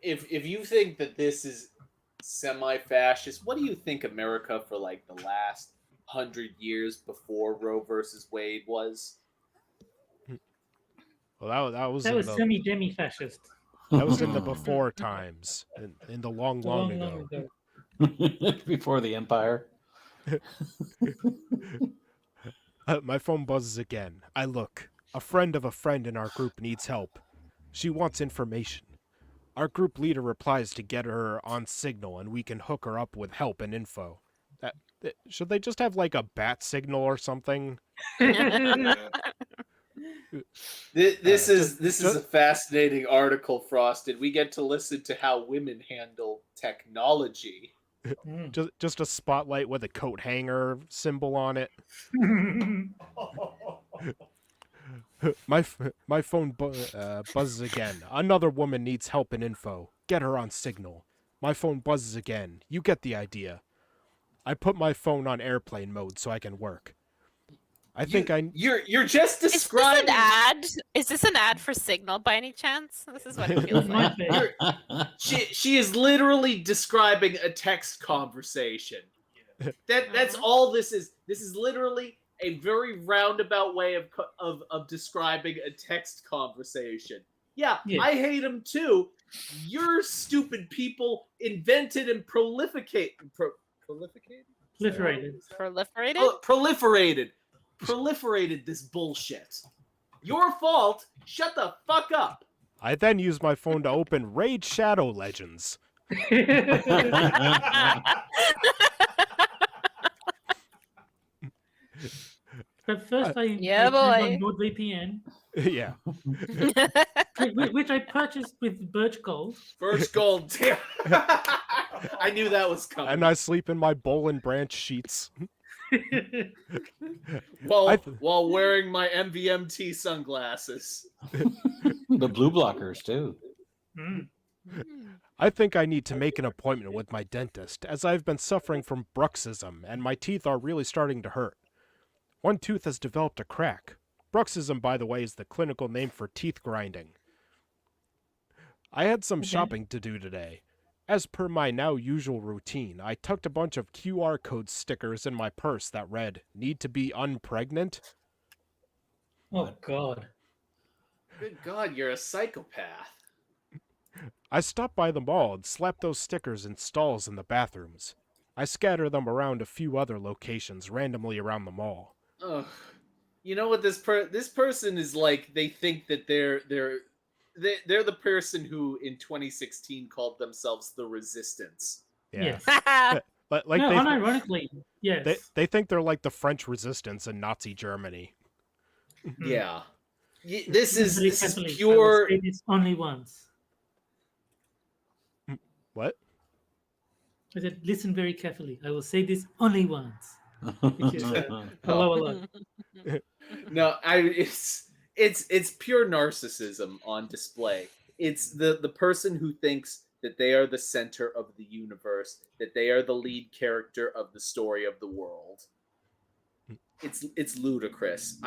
if you think that this is semi-fascist, what do you think America for like the last 100 years before Roe versus Wade was? Well, that was That in was the semi-demi-fascist. that was in the before times, in the long ago. Before the empire. My phone buzzes again. I look. A friend of a friend in our group needs help. She wants information. Our group leader replies to get her on signal, and we can hook her up with help and info. Should they just have like a bat signal or something? This is a fascinating article, Frosted. We get to listen to how women handle technology. Mm. Just a spotlight with a coat hanger symbol on it. My phone buzzes again. Another woman needs help and info. Get her on signal. My phone buzzes again. You get the idea. I put my phone on airplane mode so I can work. You're just Is this describing. an ad? Is this an ad for Signal by any chance? This is what it feels like. Might be. She is literally describing a text conversation. That's all this is. This is literally a very roundabout way of describing a text conversation. Yeah, Yeah. I hate them too. Your stupid people invented and proliferated. Proliferated. Proliferated this bullshit. Your fault. Shut the fuck up. I then use my phone to open Raid Shadow Legends. But first, I Yeah, turned on boy. NordVPN, Yeah. which I purchased with Birch Gold. Birch Gold. I knew that was coming. And I sleep in my Bolin Branch sheets. While wearing my MVMT sunglasses. The blue blockers too. Mm. I think I need to make an appointment with my dentist, as I've been suffering from bruxism, and my teeth are really starting to hurt. One tooth has developed a crack. Bruxism, by the way, is the clinical name for teeth grinding. I had some Okay. shopping to do today, As per my now usual routine, I tucked a bunch of QR code stickers in my purse that read, "Need to be unpregnant?" Oh God. Good God, you're a psychopath. I stopped by the mall and slapped those stickers in stalls in the bathrooms. I scattered them around a few other locations randomly around the mall. Ugh. You know what this person is like? They think that they're the person who in 2016 called themselves the Resistance. Yeah. Yes. But like No, they, unironically, yes. they think they're like the French Resistance in Nazi Germany. Yeah. This is Very this is carefully. I will pure. say this only once. What? I said, listen very carefully. I will say this only once. Hello, hello. No, it's pure narcissism on display. It's the person who thinks that they are the center of the universe, that they are the lead character of the story of the world. It's ludicrous.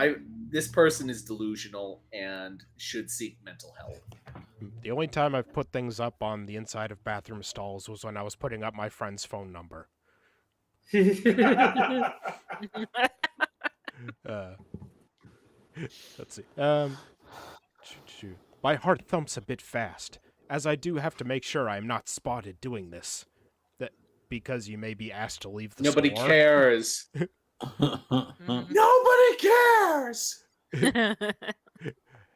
This person is delusional and should seek mental help. The only time I've put things up on the inside of bathroom stalls was when I was putting up my friend's phone number. Let's see. My heart thumps a bit fast, as I do have to make sure I am not spotted doing this. That because you may be asked to leave the Nobody store. cares. Nobody cares.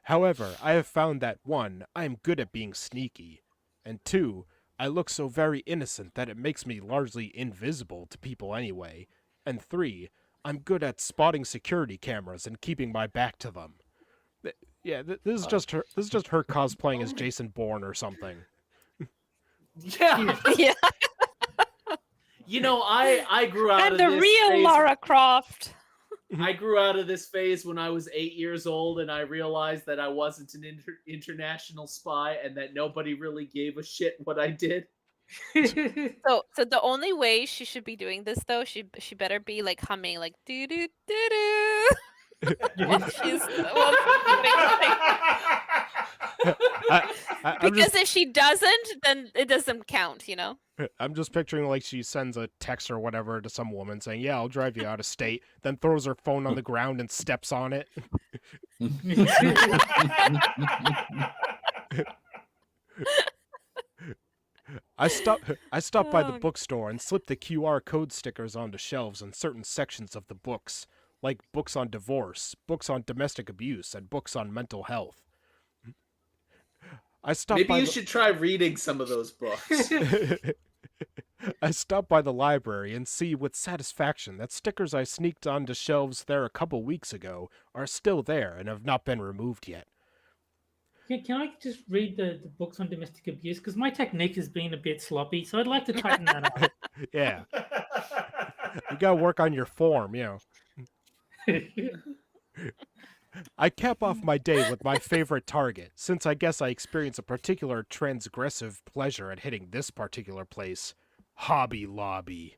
However, I have found that 1, I am good at being sneaky, and 2, I look so very innocent that it makes me largely invisible to people anyway, and 3, I'm good at spotting security cameras and keeping my back to them. Yeah, this is just her. This is just her cosplaying as Jason Bourne or something. Yeah. Yeah. You know, I grew out And of the this real phase. Lara Croft. I grew out of this phase when I was 8 years old, and I realized that I wasn't an international spy, and that nobody really gave a shit what I did. So the only way she should be doing this though, she better be like humming like doo doo doo doo. While she's because if she doesn't, then it doesn't count, you know. I'm just picturing like she sends a text or whatever to some woman saying, "Yeah, I'll drive you out of state," then throws her phone on the ground and steps on it. I stopped by the Oh. bookstore and slipped the QR code stickers onto shelves in certain sections of the books, like books on divorce, books on domestic abuse, and books on mental health. I stopped Maybe by you the... should try reading some of those books. I stopped by the library and see with satisfaction that stickers I sneaked onto shelves there a couple weeks ago are still there and have not been removed yet. Can I just read the books on domestic abuse? Because my technique has been a bit sloppy, so I'd like to tighten that up. Yeah, you gotta work on your form, you know. I cap off my day with my favorite target, since I guess I experience a particular transgressive pleasure at hitting this particular place, Hobby Lobby.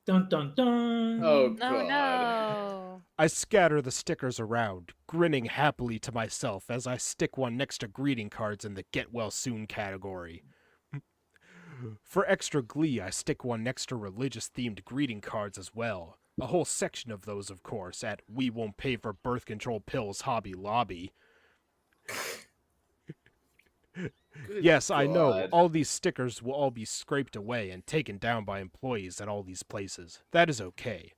Dun dun dun. Oh, No, God. no. I scatter the stickers around, grinning happily to myself as I stick one next to greeting cards in the Get Well Soon category. For extra glee, I stick one next to religious-themed greeting cards as well. A whole section of those, of course, at We Won't Pay for Birth Control Pills Hobby Lobby. Good Yes, I know, God. all these stickers will all be scraped away and taken down by employees at all these places. That is okay.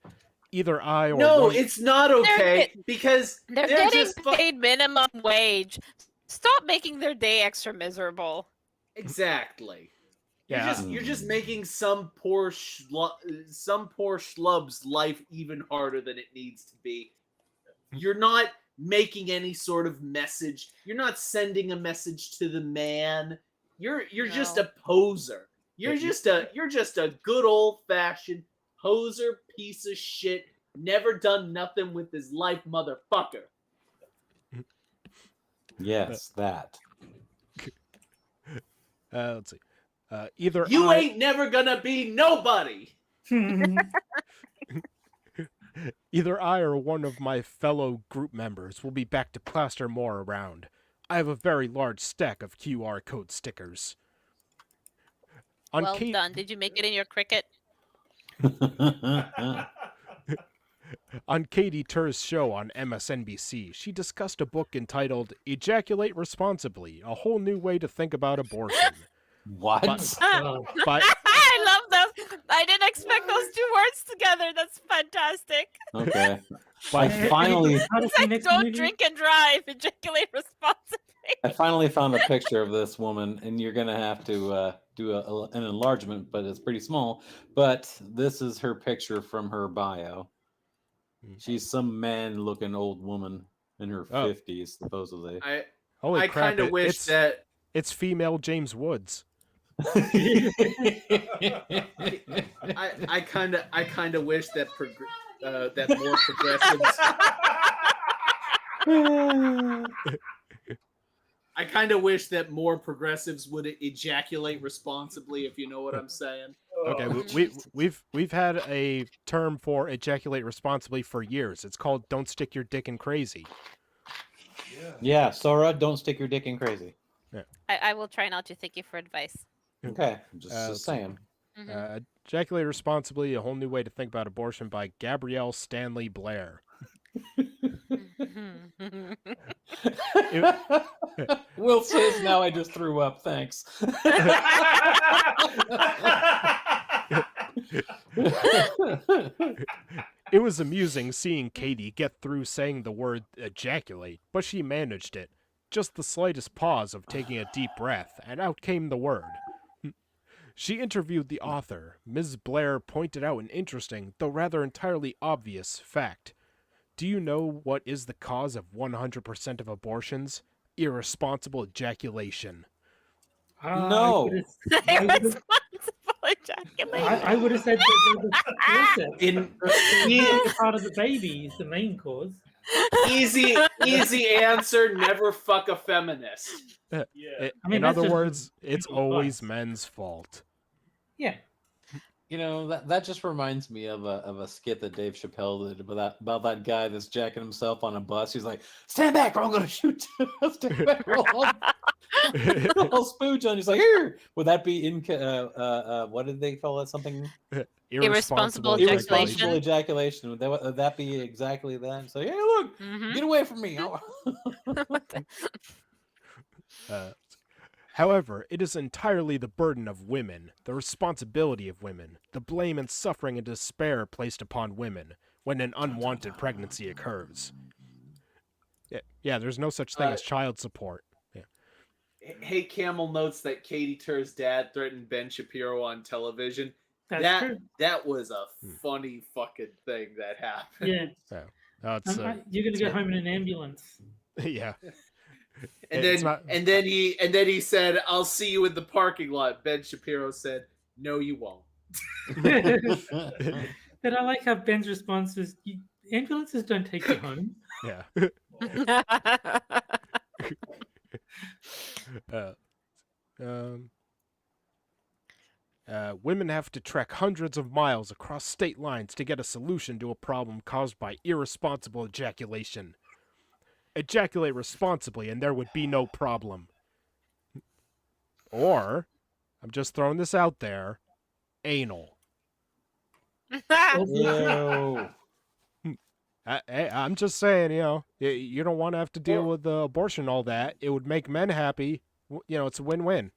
Either I or No, one... it's not okay because They're they're getting just paid minimum wage. Stop making their day extra miserable. exactly. Yeah. You're just making some poor schlub's life even harder than it needs to be. You're not making any sort of message. You're not sending a message to the man. You're just No. a poser. You're just a good old fashioned poser piece of shit. Never done nothing with his life, motherfucker. Yes, that. Let's see. Either You I... ain't never gonna be nobody. Either I or one of my fellow group members will be back to plaster more around. I have a very large stack of QR code stickers. On Well Kate, done. Did you make it in your cricket? On Katie Tur's show on MSNBC, she discussed a book entitled "Ejaculate Responsibly: A Whole New Way to Think About Abortion." What? By I love those. I didn't expect those two words together. That's fantastic. Okay. by I finally, It's like don't drink and drive. Ejaculate responsibly. I finally found a picture of this woman, and you're gonna have to do an enlargement, but it's pretty small. But this is her picture from her bio. She's some man-looking old woman in her 50s, supposedly. holy I crap! kind of wish that It's female James Woods. I kind of wish that that more progressives. I kind of wish that more progressives would ejaculate responsibly, if you know what I'm saying. Okay, we've had a term for ejaculate responsibly for years. It's called "Don't stick your dick in crazy." Yeah, Sora, don't stick your dick in crazy. I will try not to. Thank you for advice. Okay, just saying. Ejaculate responsibly: A Whole New Way to Think About Abortion by Gabrielle Stanley Blair. Will says, "Now I just threw up. Thanks." It was amusing seeing Katie get through saying the word ejaculate, but she managed it. Just the slightest pause of taking a deep breath, and out came the word. She interviewed the author. Ms. Blair pointed out an interesting, though rather entirely obvious, fact. Do you know what is the cause of 100% of abortions? Irresponsible ejaculation. No. Irresponsible ejaculation. I would have said that In the part of the baby is the main cause. easy answer: never fuck a feminist. I mean, In that's other just words, it's simple always advice. men's fault. Yeah. You know, that just reminds me of a skit that Dave Chappelle did about that guy that's jacking himself on a bus. He's like, "Stand back, or I'm gonna shoot you." Stand back, or I'll spooge on you. He's like, "Here." Would that be what did they call it? Something Irresponsible irresponsible ejaculation. Would that be exactly that? So, "Hey, look, get away from me." However, it is entirely the burden of women, the responsibility of women, the blame and suffering and despair placed upon women when an unwanted pregnancy occurs. Yeah, there's no such thing as child support. Yeah. Hey, Camel notes that Katie Tur's dad threatened Ben Shapiro on television. That's true. That was a funny fucking thing that happened. Yeah. So, You're gonna go home in an ambulance. yeah. And It's then not- and then he said, "I'll see you in the parking lot." Ben Shapiro said, "No, you won't." But I like how Ben's response was, ambulances don't take you home. Yeah. Women have to trek hundreds of miles across state lines to get a solution to a problem caused by irresponsible ejaculation. Ejaculate responsibly and there would be no problem. Or, I'm just throwing this out there, anal. Ew. I'm just saying, you don't want to have to deal with abortion and all that. It would make men happy. It's a win-win.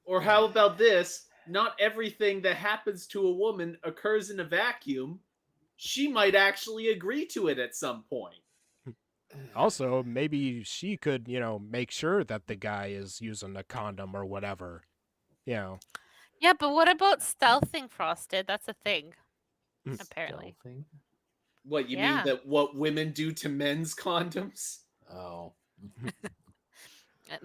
Or how about this? Not everything that happens to a woman occurs in a vacuum. She might actually agree to it at some point. Also, maybe she could, make sure that the guy is using a condom or whatever. Yeah, but what about stealthing, Frosted? That's a thing, apparently. Stealthing? What, you mean that what women do to men's condoms? Oh.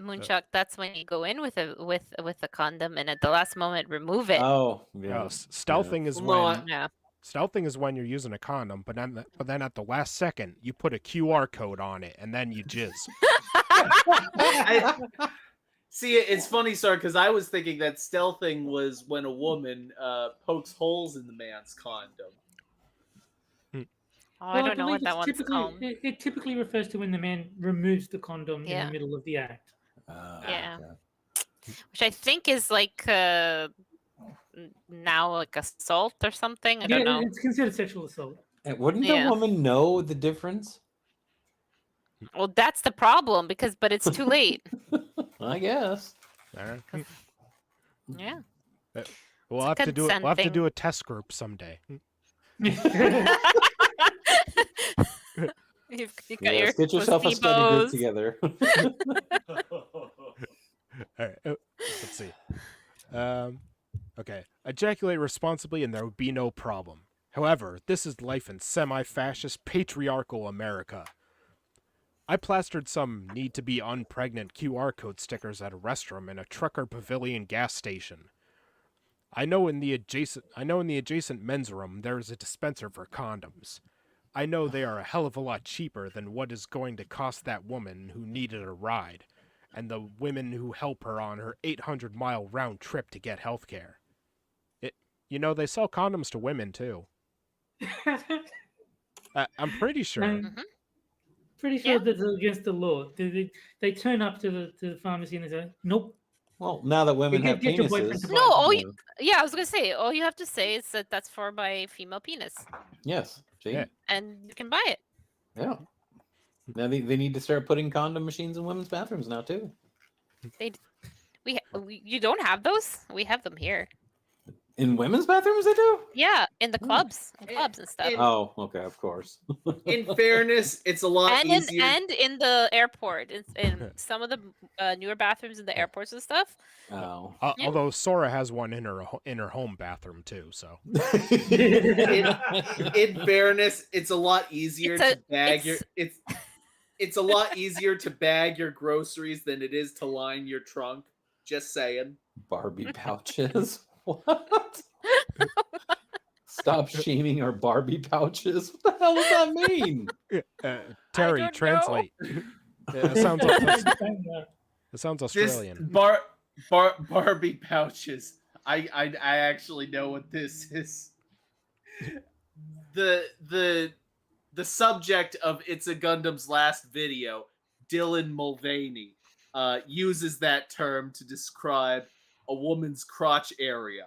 Moonshock, that's when you go in with a condom and at the last moment remove it. Oh, yeah. Stealthing is Well, when Yeah. stealthing is when you're using a condom, but then at the last second you put a QR code on it and then you jizz. See, it's funny, sir, because I was thinking that stealthing was when a woman pokes holes in the man's condom. Oh, I don't know believe what that it's one's called. It typically refers to when the man removes the condom in Yeah. the middle of the act. Yeah. Okay. which I think is like now like assault or something. I Yeah, don't know. it's considered sexual assault. And wouldn't Yeah. a woman know the difference? Well, that's the problem but it's too late. I guess. All right. Yeah. We'll have to do it. consent We'll have to thing. do a test group someday. You got your Yes, get yourself a study group placebos. together. All right. Let's see. Okay. Ejaculate responsibly, and there would be no problem. However, this is life in semi-fascist, patriarchal America. I plastered some need-to-be unpregnant QR code stickers at a restroom in a Trucker Pavilion gas station. I know in the adjacent men's room there is a dispenser for condoms. I know they are a hell of a lot cheaper than what is going to cost that woman who needed a ride, and the women who help her on her 800-mile round trip to get health care. They sell condoms to women too. I'm pretty sure. I'm pretty sure Yeah. that's against the law. They turn up to the pharmacy and they say, "Nope." Well, now that women have Get your boyfriend to penises. buy No, it. all you, yeah, I was gonna say all you have to say is that that's for my female penis, Yes. See? Yeah. and you can buy it. Yeah. Now they need to start putting condom machines in women's bathrooms now too. You don't have those? We have them here. In women's bathrooms, they do. Yeah, in the Oh. clubs, and stuff. And- Oh, okay, of course. In fairness, it's a lot and easier. in the airport, in some of the newer bathrooms in the airports and stuff. Oh. Yeah. Although Sora has one in her home bathroom too, so. In fairness, it's a lot easier It's a- to bag it's- it's a lot easier to bag your groceries than it is to line your trunk. Just saying. Barbie pouches. What? Stop shaming our Barbie pouches. What the hell does that mean? Terry, don't know. translate. It sounds I it don't know. sounds This Australian. Barbie pouches. I actually know what this is. The subject of It's a Gundam's last video, Dylan Mulvaney, uses that term to describe a woman's crotch area.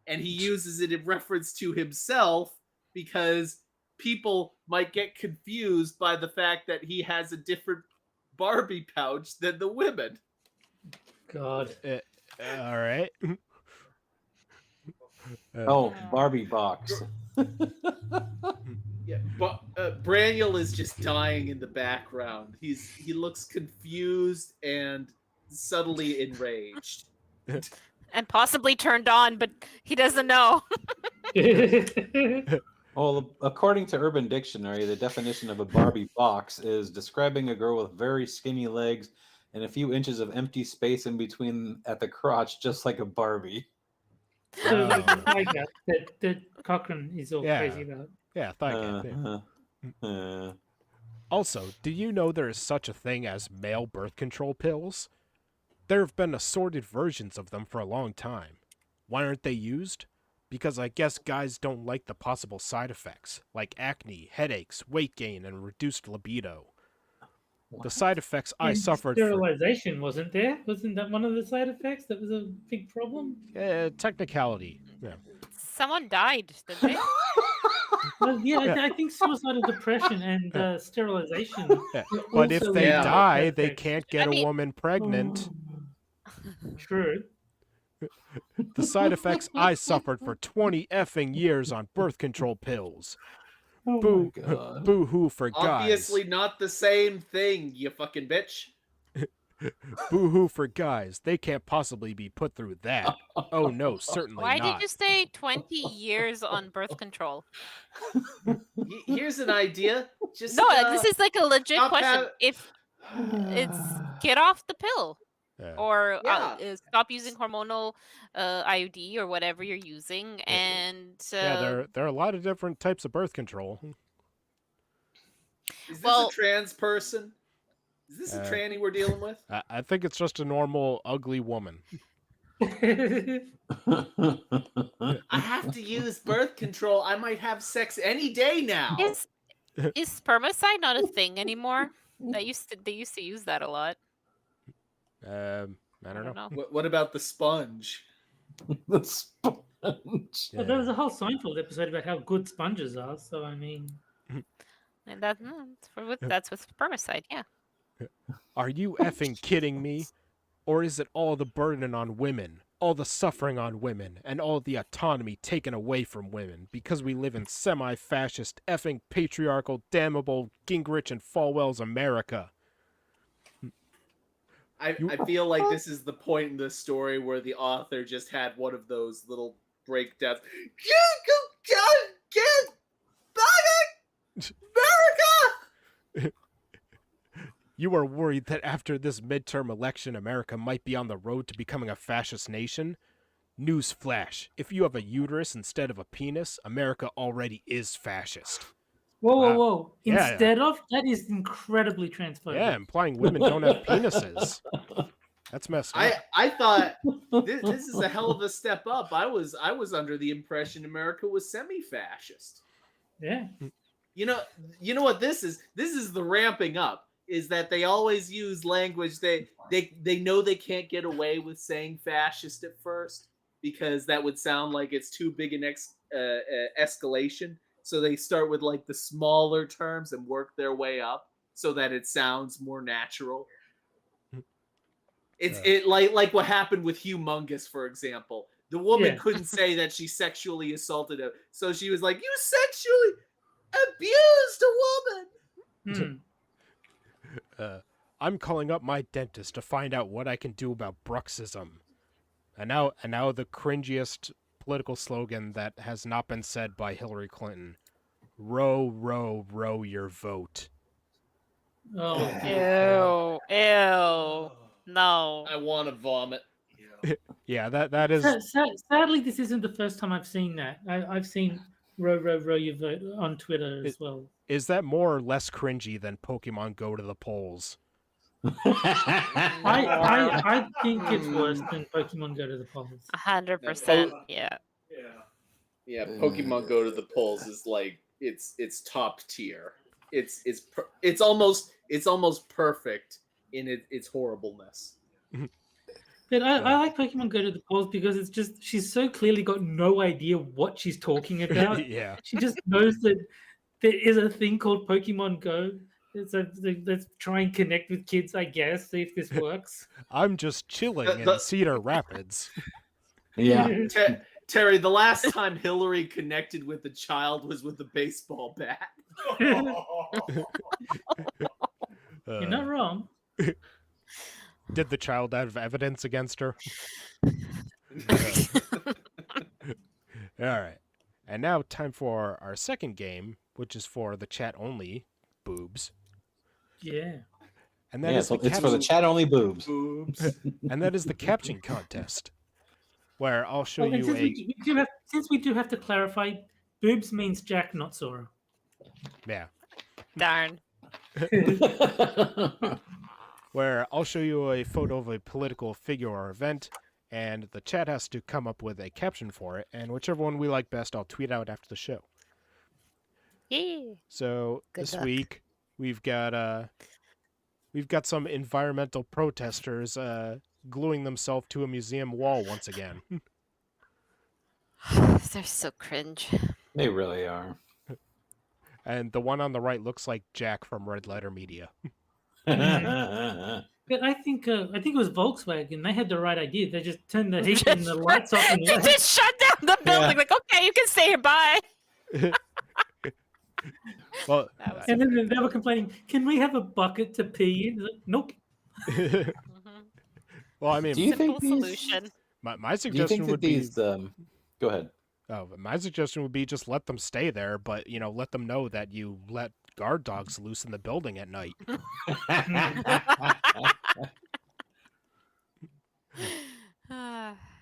And he uses it in reference to himself because people might get confused by the fact that he has a different Barbie pouch than the women. God. All right. Oh, Barbie box. Yeah, but Braniel is just dying in the background. He looks confused and subtly enraged. And possibly turned on, but he doesn't know. Well, according to Urban Dictionary, the definition of a Barbie box is describing a girl with very skinny legs and a few inches of empty space in between at the crotch, just like a Barbie. So, Oh. like that Cochrane is all Yeah. crazy about. Yeah, thank you. Uh, Also, do you know there is such a thing as male birth control pills? There have been assorted versions of them for a long time. Why aren't they used? Because I guess guys don't like the possible side effects, like acne, headaches, weight gain, and reduced libido. The side effects I And suffered from sterilization wasn't there? Wasn't that one of the side effects that was a big problem? technicality. Yeah. Someone died, didn't they? Well, yeah, I think suicidal depression and sterilization. Yeah. were But if also they Yeah. die, they effects. can't get I mean- a woman pregnant. True. The side effects I suffered for 20 effing years on birth control pills. oh Boo, my God. boo hoo for guys. Obviously not the same thing, you fucking bitch. Boo hoo for guys. They can't possibly be put through that. Oh no, certainly Why not. did you say 20 years on birth control? Here's an idea. Just No, this is like a legit stop question. have- If it's get off the pill Yeah. or Yeah. stop using hormonal IUD or whatever you're using, and Yeah, there are a lot of different types of birth control. Is this well- a trans person? Is this a Uh, tranny we're dealing with? I think it's just a normal ugly woman. I have to use birth control. I might have sex any day now. is spermicide not a thing anymore? They used to use that a lot. I don't know. What about the sponge? The sponge. Well, there was a whole Seinfeld episode about how good sponges are. So I mean, And that's with spermicide, yeah. Are you effing kidding me? Or is it all the burden on women, all the suffering on women, and all the autonomy taken away from women because we live in semi-fascist, effing patriarchal, damnable Gingrich and Falwell's America? I feel like this is the point in the story where the author just had one of those little breakdowns. Get back, America! You are worried that after this midterm election, America might be on the road to becoming a fascist nation? Newsflash, if you have a uterus instead of a penis, America already is fascist. whoa. Yeah. Instead of, that is incredibly transphobic. Yeah, implying women don't have penises. That's messed up. I thought this is a hell of a step up. I was under the impression America was semi-fascist. Yeah. You know what this is? This is the ramping up. Is that they always use language they know they can't get away with saying fascist at first because that would sound like it's too big an escalation. So they start with like the smaller terms and work their way up so that it sounds more natural. It's like what happened with Humongous, for example. The woman couldn't say that she sexually assaulted him, so she was like, "You sexually abused a woman." I'm calling up my dentist to find out what I can do about bruxism. And now the cringiest political slogan that has not been said by Hillary Clinton. Row, row, row your vote. Oh. Ew. No. I want to vomit. Yeah, that is... Sadly, this isn't the first time I've seen that. I've seen row, row, row your vote on Twitter as well. Is that more or less cringy than Pokemon Go to the polls? I think it's worse than Pokemon Go to the polls. 100%. Yeah. Yeah, Pokemon Go to the polls is like it's top tier. It's almost perfect in its horribleness. But I like Pokemon Go to the polls because it's just she's so clearly got no idea what she's talking about. Yeah. She just knows that there is a thing called Pokemon Go. So let's try and connect with kids, I guess, see if this works. I'm just chilling in Cedar Rapids. Yeah. Terry, the last time Hillary connected with a child was with a baseball bat. You're not wrong. Did the child have evidence against her? All right. And now time for our second game, which is for the chat only boobs. Yeah. And that is it's for the chat only boobs. And that is the caption contest, where I'll show you since we do have to clarify, boobs means Jack, not Sora. Yeah. Darn. Where I'll show you a photo of a political figure or event, and the chat has to come up with a caption for it, and whichever one we like best, I'll tweet out after the show. Yeah. So Good this luck. week we've got some environmental protesters gluing themselves to a museum wall once again. They're so cringe. They really are. And the one on the right looks like Jack from Red Letter Media. But I think it was Volkswagen. They had the right idea. They just turned the heat and the lights off and They left. just shut down the building. Yeah. Like, okay, you can say here, bye. Well, That was And then they were complaining, "Can we have a bucket to pee in?" Like, nope. well, I mean, Do you think simple these? solution. my Do you suggestion think that would be these? Go ahead. my suggestion would be just let them stay there, but let them know that you let guard dogs loose in the building at night.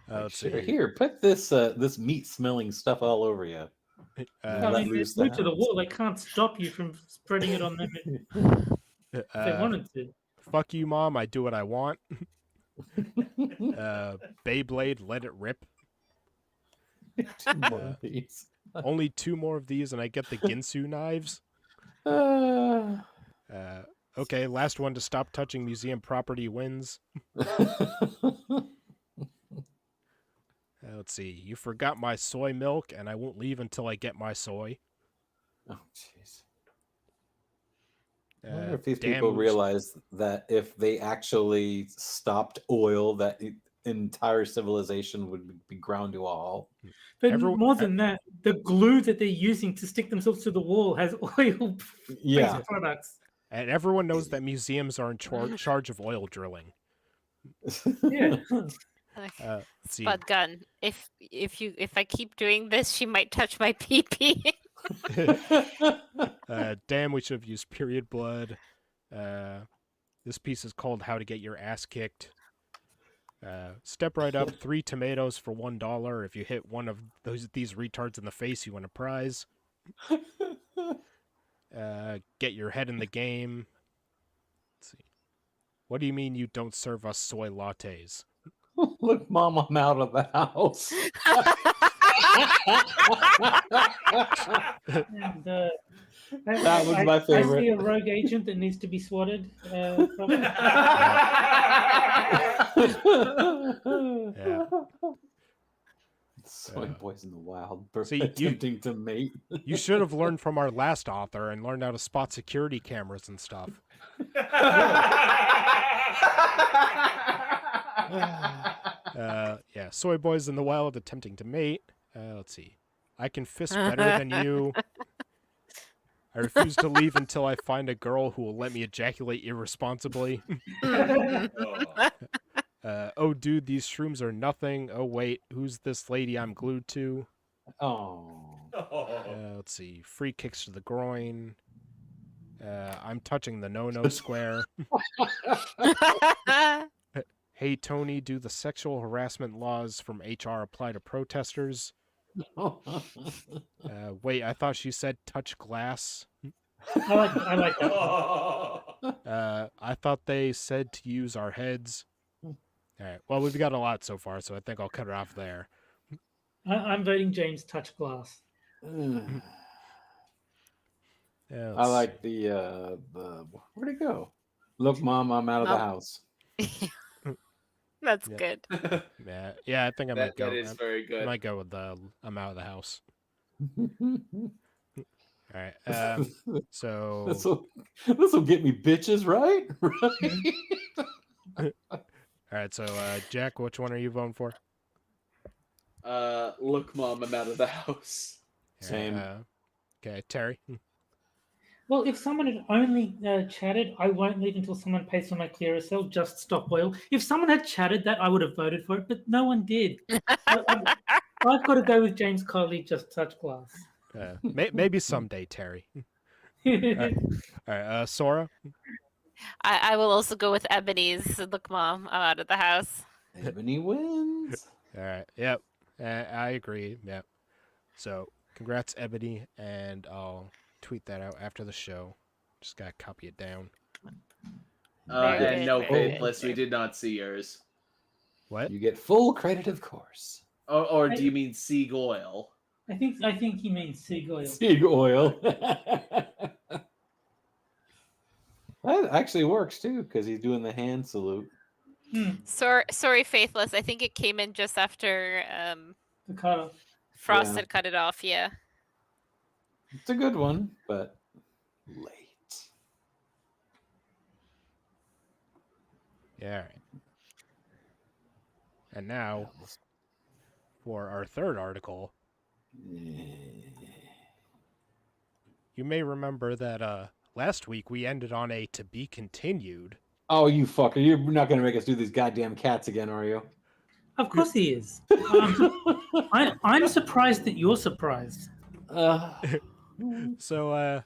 Let's see. Here, put this meat smelling stuff all over you. I let mean, loose they're the glued to the house. wall. They can't stop you from spreading it on them if they wanted to. Fuck you, Mom. I do what I want. Beyblade, let it rip. More of these. Only 2 more of these, and I get the Ginsu knives. Okay, last one to stop touching museum property wins. let's see. You forgot my soy milk, and I won't leave until I get my soy. Oh, jeez. I wonder if these Damn people Moose- realize that if they actually stopped oil, that entire civilization would be ground to a halt. But Everyone- more than that, the glue that they're using to stick themselves to the wall has oil-based Yeah. products. And everyone knows that museums are in charge of oil drilling. Yeah. Like, Let's see. Spud gun. If I keep doing this, she might touch my pee pee. Damn, we should have used period blood. This piece is called How to Get Your Ass Kicked. Step right up, 3 tomatoes for $1. If you hit one of these retards in the face, you win a prize. Get your head in the game. Let's see. What do you mean you don't serve us soy lattes? Look, Mom, I'm out of the house. And, That was my I favorite. see a rogue agent that needs to be swatted. Probably. Yeah. Soy boys in the wild, See, you- attempting to mate. You should have learned from our last author and learned how to spot security cameras and stuff. Yeah, soy boys in the wild attempting to mate. Let's see. I can fist better than you. I refuse to leave until I find a girl who will let me ejaculate irresponsibly. Oh, dude, these shrooms are nothing. Oh, wait, who's this lady I'm glued to? Oh. Let's see. Free kicks to the groin. I'm touching the no-no square. Hey, Tony, do the sexual harassment laws from HR apply to protesters? Wait, I thought she said touch glass. I like that. I thought they said to use our heads. All right. Well, we've got a lot so far, so I think I'll cut it off there. I'm voting James touch glass. Yeah, I like the where'd it go? Look, Mom, I'm out of the house. That's Yeah. good. Yeah. I think I might go. That is very I good. might go with the I'm out of the house. All right. So This will get me bitches, right? Right. all right. So Jack, which one are you voting for? Look, Mom, I'm out of the house. Same. Okay, Terry. Well, if someone had only chatted, I won't leave until someone pays for my clearer cell, just stop oil. If someone had chatted that, I would have voted for it, but no one did. I've got to go with James Coley, just touch glass. Maybe someday, Terry. All right. Sora. I will also go with Ebony's. Look, Mom, I'm out of the house. Ebony wins. All right. Yep. I agree. Yep. So congrats, Ebony, and I'll tweet that out after the show. Just gotta copy it down. Very And good, no, very good. Faithless, we did not see yours. What? You get full credit, of course. Or do you mean Sieg Oil? I think he means Sig oil. Seed oil. That actually works too, because he's doing the hand salute. Sorry, Faithless. I think it came in just after The cutoff. Frost Yeah. had cut it off. Yeah. It's a good one, but late. Yeah. All right. And now for our third article. You may remember that last week we ended on a to be continued. Oh, you fucker. You're not going to make us do these goddamn cats again, are you? Of course he is. I'm surprised that you're surprised. So,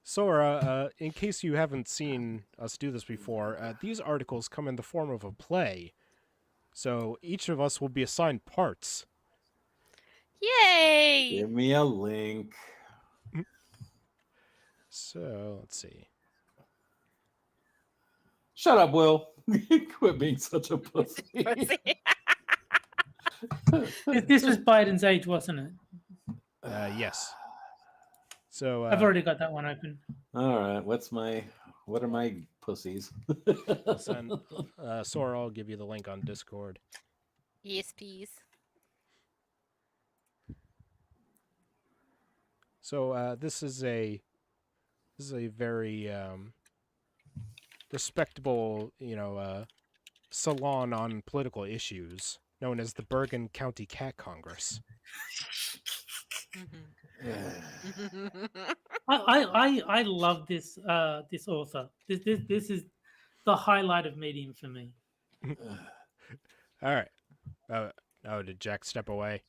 Sora, in case you haven't seen us do this before, these articles come in the form of a play. So each of us will be assigned parts. Yay! Give me a link. So, let's see. Shut up, Will. Quit being such a pussy. This was Biden's age, wasn't it? Yes. So, I've already got that one open. All right. What are my pussies? Sora, I'll give you the link on Discord. Yes, please. So this is a very respectable, salon on political issues known as the Bergen County Cat Congress. I love this this author. This is the highlight of Medium for me. All right. Oh, did Jack step away?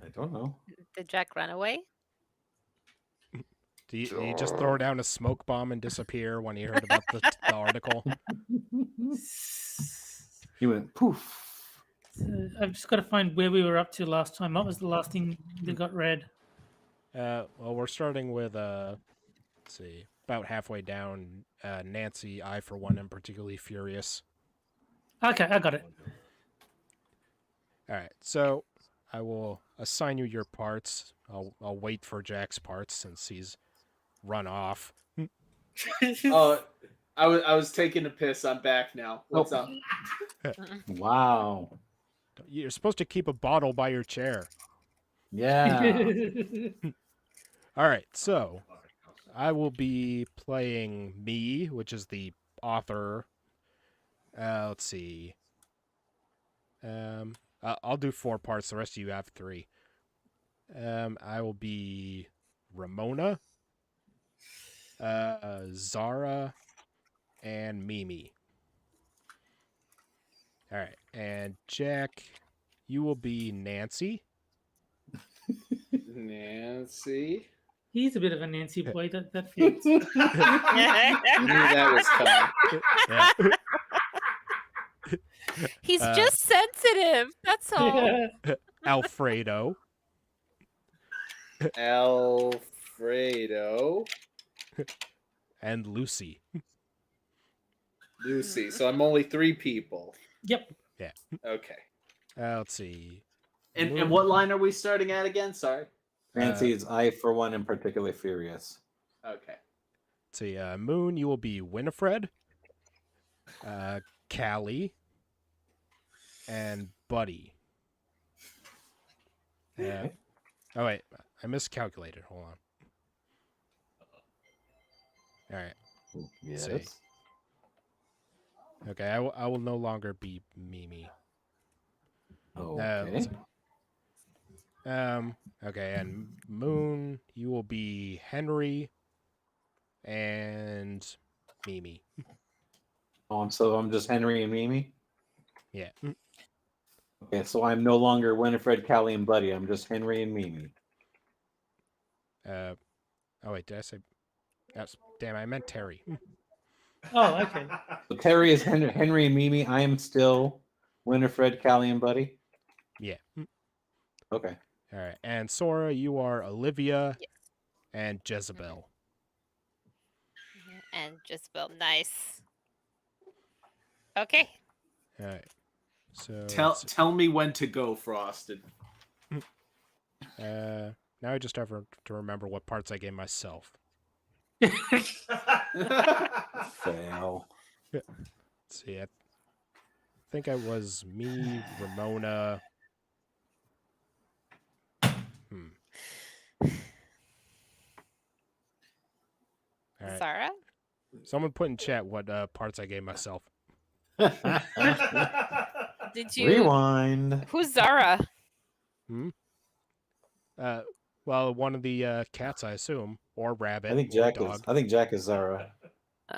I don't know. Did Jack run away? Did he just throw down a smoke bomb and disappear when he heard about the article? He went poof. So I've just got to find where we were up to last time. What was the last thing that got read? Well, we're starting with let's see, about halfway down. Nancy, I for one am particularly furious. Okay, I got it. All right, so I will assign you your parts. I'll wait for Jack's parts since he's run off. Oh, I was taking a piss. I'm back now. What's up? Wow. You're supposed to keep a bottle by your chair. Yeah. All right, so I will be playing me, which is the author. Let's see. I'll do 4 parts. The rest of you have 3. I will be Ramona, Zara, and Mimi. All right, and Jack, you will be Nancy. Nancy. He's a bit of a Nancy boy. That fits. I knew that was coming. Yeah. He's just sensitive. That's all. Alfredo. Alfredo. And Lucy. Lucy. So I'm only 3 people. Yep. Okay. Let's see. And what line are we starting at again? Sorry. Nancy is I for one am particularly furious. Okay. Let's see. Moon, you will be Winifred. Callie. And Buddy. Okay. Oh, wait. I miscalculated. Hold on. All right. Yes. See. Okay, I will no longer be Mimi. Okay. Okay, and Moon, you will be Henry and Mimi. Oh, so I'm just Henry and Mimi? Yeah. Okay, so I'm no longer Winifred, Callie, and Buddy. I'm just Henry and Mimi. Oh wait, did I say? Damn, I meant Terry. Oh, okay. So Terry is Henry and Mimi. I am still Winifred, Callie, and Buddy. Yeah. Okay. All right, and Sora, you are Olivia Yes. and Jezebel. And Jezebel, nice. Okay. All right. So Tell me when to go, Frosted. now I just have to remember what parts I gave myself. Fail. Let's see. I think I was me, Ramona. All right. Zara? Someone put in chat what parts I gave myself. Did you? Rewind. Who's Zara? Well, one of the cats, I assume, or rabbit. I think or Jack dog. is. I think Jack is Zara,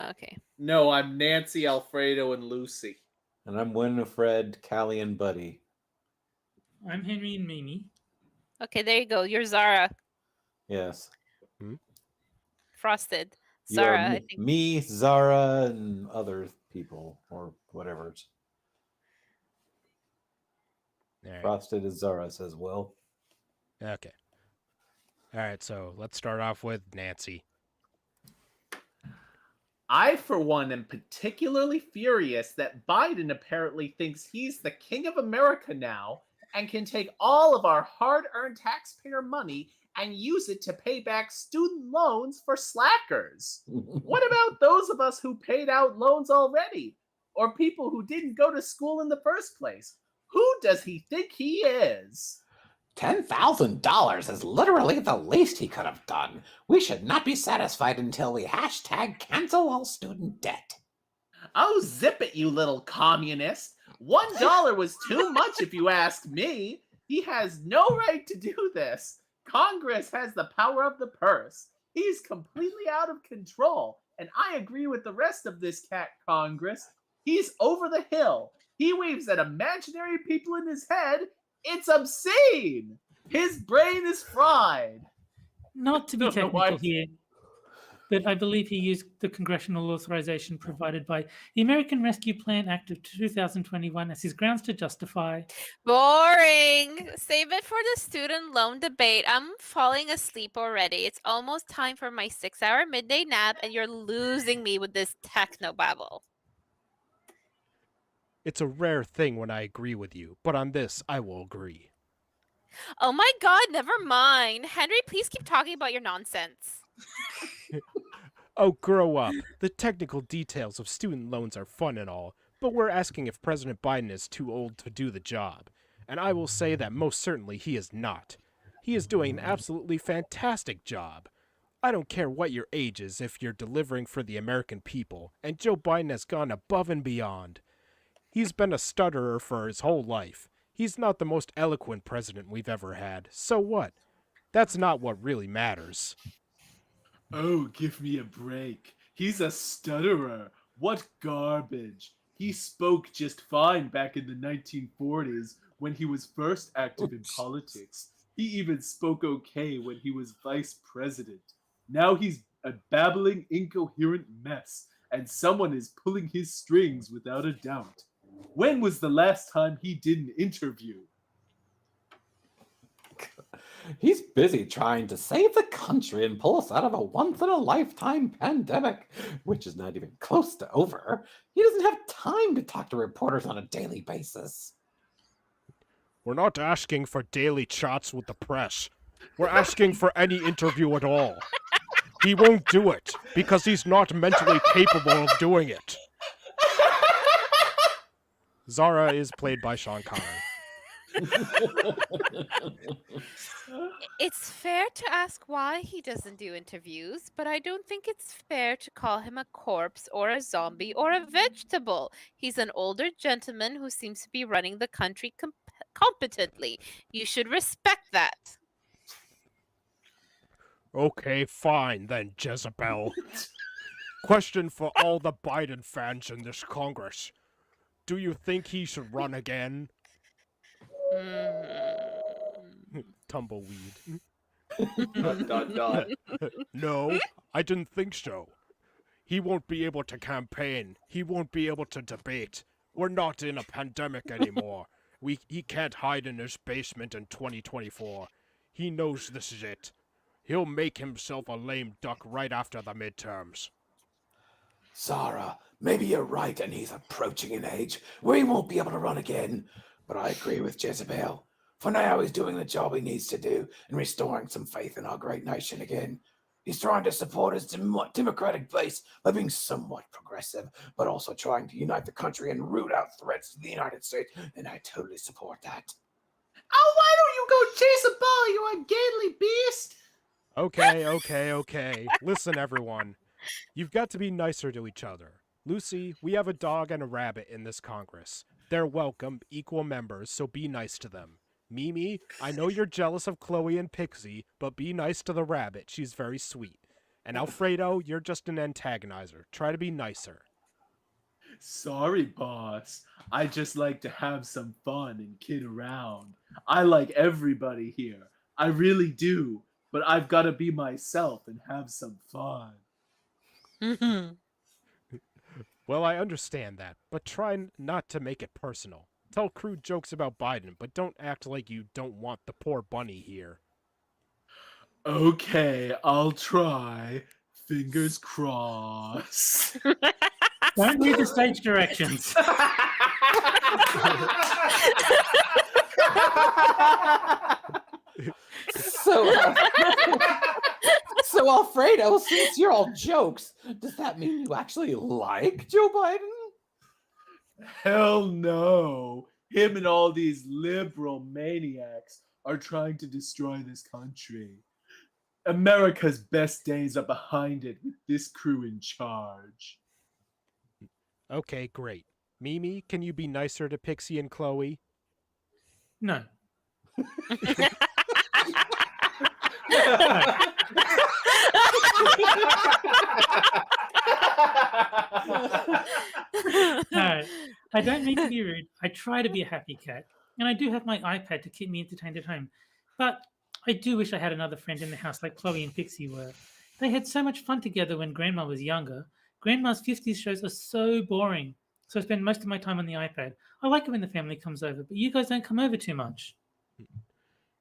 Okay. No, I'm Nancy, Alfredo, and Lucy. and I'm Winifred, Callie, and Buddy. I'm Henry and Mimi. Okay, there you go. You're Zara. Yes. Frosted. You Zara, are I think. me, Zara, and other people or whatever. All right. Frosted is Zara, says Will. Okay. All right, so let's start off with Nancy. I, for one, am particularly furious that Biden apparently thinks he's the king of America now and can take all of our hard-earned taxpayer money and use it to pay back student loans for slackers. What about those of us who paid out loans already? Or people who didn't go to school in the first place? Who does he think he is? $10,000 is literally the least he could have done. We should not be satisfied until we #cancel all student debt. Oh, zip it, you little communist. $1 was too much if you ask me. He has no right to do this. Congress has the power of the purse. He's completely out of control, and I agree with the rest of this cat Congress. He's over the hill. He waves at imaginary people in his head. It's obscene. His brain is fried. Not to be Don't know why. technical here, but I believe he used the congressional authorization provided by the American Rescue Plan Act of 2021 as his grounds to justify. Boring. Save it for the student loan debate. I'm falling asleep already. It's almost time for my 6-hour midday nap, and you're losing me with this techno babble. It's a rare thing when I agree with you, but on this, I will agree. Oh my god, never mind. Henry, please keep talking about your nonsense. Oh, grow up. The technical details of student loans are fun and all, but we're asking if President Biden is too old to do the job. And I will say that most certainly he is not. He is doing an absolutely fantastic job. I don't care what your age is if you're delivering for the American people, and Joe Biden has gone above and beyond. He's been a stutterer for his whole life. He's not the most eloquent president we've ever had. So what? That's not what really matters. Oh, give me a break. He's a stutterer. What garbage. He spoke just fine back in the 1940s when he was first active in politics. He even spoke okay when he was vice president. Now he's a babbling, incoherent mess, and someone is pulling his strings without a doubt. When was the last time he did an interview? He's busy trying to save the country and pull us out of a once-in-a-lifetime pandemic, which is not even close to over. He doesn't have time to talk to reporters on a daily basis. We're not asking for daily chats with the press. We're asking for any interview at all. He won't do it because he's not mentally capable of doing it. Zara is played by Sean Connery. It's fair to ask why he doesn't do interviews, but I don't think it's fair to call him a corpse or a zombie or a vegetable. He's an older gentleman who seems to be running the country competently. You should respect that. Okay, fine then, Jezebel. Question for all the Biden fans in this Congress. Do you think he should run again? Tumbleweed. ... No, I didn't think so. He won't be able to campaign. He won't be able to debate. We're not in a pandemic anymore. He can't hide in his basement in 2024. He knows this is it. He'll make himself a lame duck right after the midterms. Sora, maybe you're right and he's approaching an age where he won't be able to run again. But I agree with Jezebel. For now, he's doing the job he needs to do and restoring some faith in our great nation again. He's trying to support his democratic base by being somewhat progressive, but also trying to unite the country and root out threats to the United States, and I totally support that. Oh, why don't you go chase a ball, you ungainly beast? Okay. Listen, everyone. You've got to be nicer to each other. Lucy, we have a dog and a rabbit in this Congress. They're welcome, equal members, so be nice to them. Mimi, I know you're jealous of Chloe and Pixie, but be nice to the rabbit. She's very sweet. And Alfredo, you're just an antagonizer. Try to be nicer. Sorry, boss. I just like to have some fun and kid around. I like everybody here. I really do. But I've got to be myself and have some fun. Well, I understand that, but try not to make it personal. Tell crude jokes about Biden, but don't act like you don't want the poor bunny here. Okay, I'll try. Fingers crossed. Don't read the stage directions. So Alfredo, since you're all jokes, does that mean you actually like Joe Biden? Hell no. Him and all these liberal maniacs are trying to destroy this country. America's best days are behind it with this crew in charge. Okay, great. Mimi, can you be nicer to Pixie and Chloe? No. No, I don't mean to be rude. I try to be a happy cat, and I do have my iPad to keep me entertained at home. But I do wish I had another friend in the house like Chloe and Pixie were. They had so much fun together when Grandma was younger. Grandma's 50s shows are so boring, so I spend most of my time on the iPad. I like it when the family comes over, but you guys don't come over too much.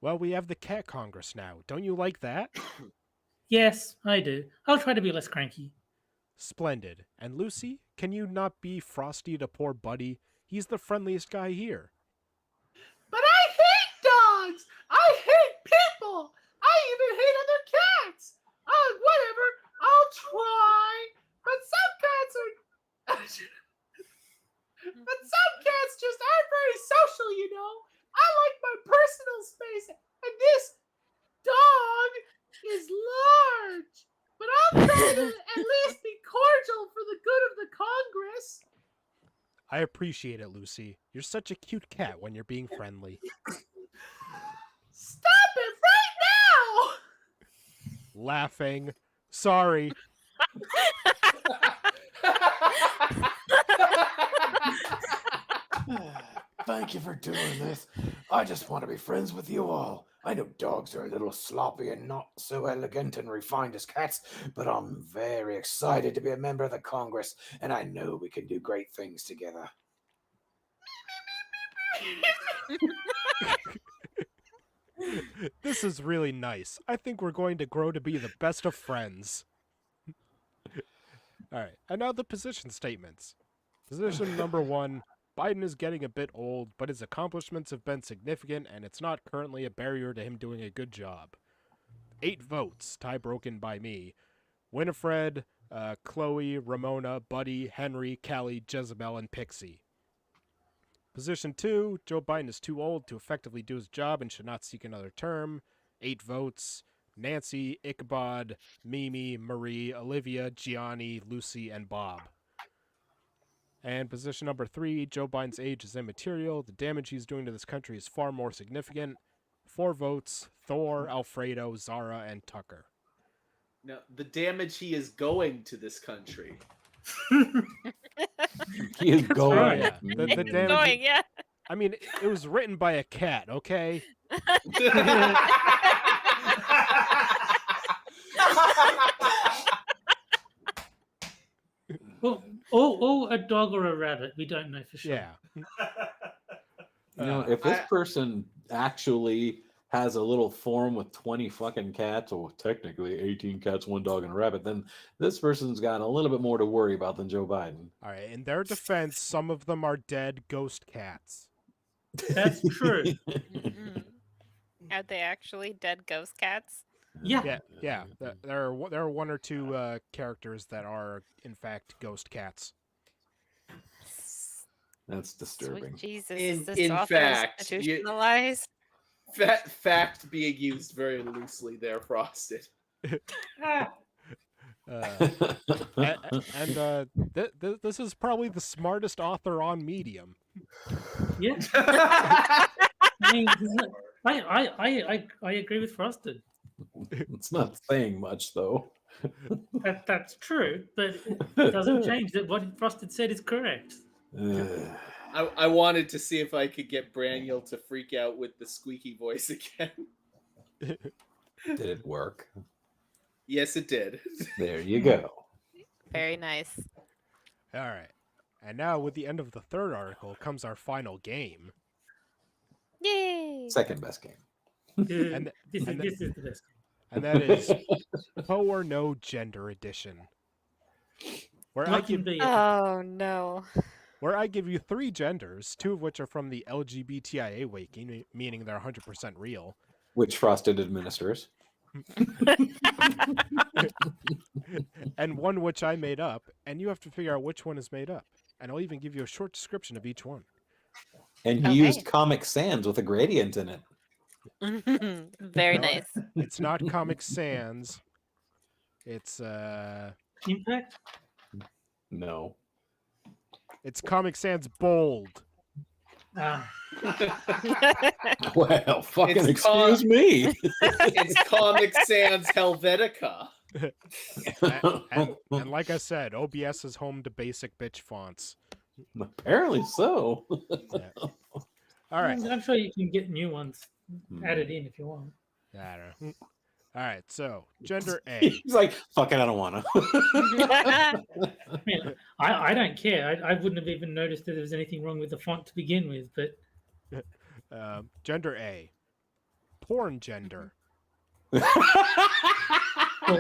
Well, we have the Cat Congress now. Don't you like that? Yes, I do. I'll try to be less cranky. Splendid. And Lucy, can you not be Frosty to poor Buddy? He's the friendliest guy here. But I hate dogs! I hate people! I even hate other cats! Whatever, I'll try! But some cats are... but some cats just aren't very social, you know? I like my personal space, and this dog is large! But I'll try to at least be cordial for the good of the Congress! I appreciate it, Lucy. You're such a cute cat when you're being friendly. Stop it right now! Laughing. Sorry. Thank you for doing this. I just want to be friends with you all. I know dogs are a little sloppy and not so elegant and refined as cats, but I'm very excited to be a member of the Congress, and I know we can do great things together. This is really nice. I think we're going to grow to be the best of friends. All right, and now the position statements. Position number 1, Biden is getting a bit old, but his accomplishments have been significant, and it's not currently a barrier to him doing a good job. 8 votes, tie broken by me. Winifred, Chloe, Ramona, Buddy, Henry, Callie, Jezebel, and Pixie. Position 2, Joe Biden is too old to effectively do his job and should not seek another term. 8 votes, Nancy, Ichabod, Mimi, Marie, Olivia, Gianni, Lucy, and Bob. And position number 3, Joe Biden's age is immaterial. The damage he's doing to this country is far more significant. 4 votes, Thor, Alfredo, Zara, and Tucker. No, the damage he is going to this country. He is going. right. Yeah, the It's damage. going, yeah. I mean, it was written by a cat, okay? Well, or a dog or a rabbit. We don't know for sure. Yeah. You know, if this person actually has a little farm with 20 fucking cats, or technically 18 cats, 1 dog, and a rabbit, then this person's got a little bit more to worry about than Joe Biden. All right, in their defense, some of them are dead ghost cats. That's true. Mm. Are they actually dead ghost cats? Yeah. Yeah. There are 1 or 2 characters that are, in fact, ghost cats. That's disturbing. Sweet Jesus, In- is this in author fact, you- institutionalized? Fact being used very loosely there, Frosted. This is probably the smartest author on Medium. Yeah. I mean, I agree with Frosted. It's not saying much, though. That's true, but it doesn't change that what Frosted said is correct. I wanted to see if I could get Braniel to freak out with the squeaky voice again. Did it work? Yes, it did. There you go. Very nice. All right. And now, with the end of the 3rd article, comes our final game. Yay! Second best game. And- This and is the best. And that is Ho or No Gender Edition. Where I What can give be? Oh no. where I give you 3 genders, 2 of which are from the LGBTIA wiki, meaning they're 100% real, Which Frosted administers. and 1 which I made up, and you have to figure out which one is made up. And I'll even give you a short description of each one. And he Okay. used Comic Sans with a gradient in it. Very No, nice. It's not Comic Sans. It's Impact. No. it's Comic Sans Bold. Ah, Well, fucking It's excuse me. It's Comic Sans Helvetica. And like I said, OBS is home to basic bitch fonts. Apparently so. Yeah. All right. I'm sure you can get new ones added in if you want. I don't know. All right. So gender A. He's like, fuck it, I don't want to. I mean, I don't care. I wouldn't have even noticed that there was anything wrong with the font to begin with. But Gender A. Porn gender. well,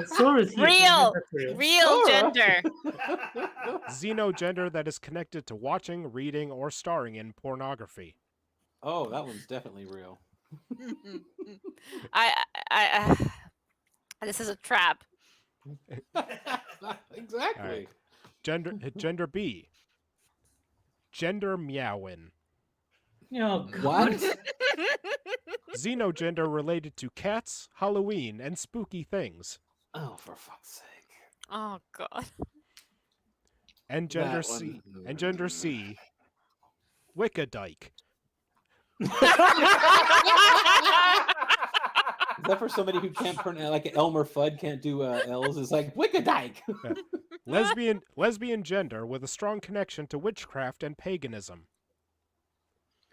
Sora's here, so Real. that's real. Real Sora. gender. Xenogender that is connected to watching, reading, or starring in pornography. Oh, that one's definitely real. I this is a trap. Exactly. All right. Gender B. Gender meowin. Oh, God. What? Xenogender related to cats, Halloween, and spooky things. Oh, for fuck's sake. Oh god. And gender That C. one- And gender C. Wickadyke. Is that for somebody who can't pronounce, like Elmer Fudd can't do L's? It's like Wickadyke. Lesbian gender with a strong connection to witchcraft and paganism.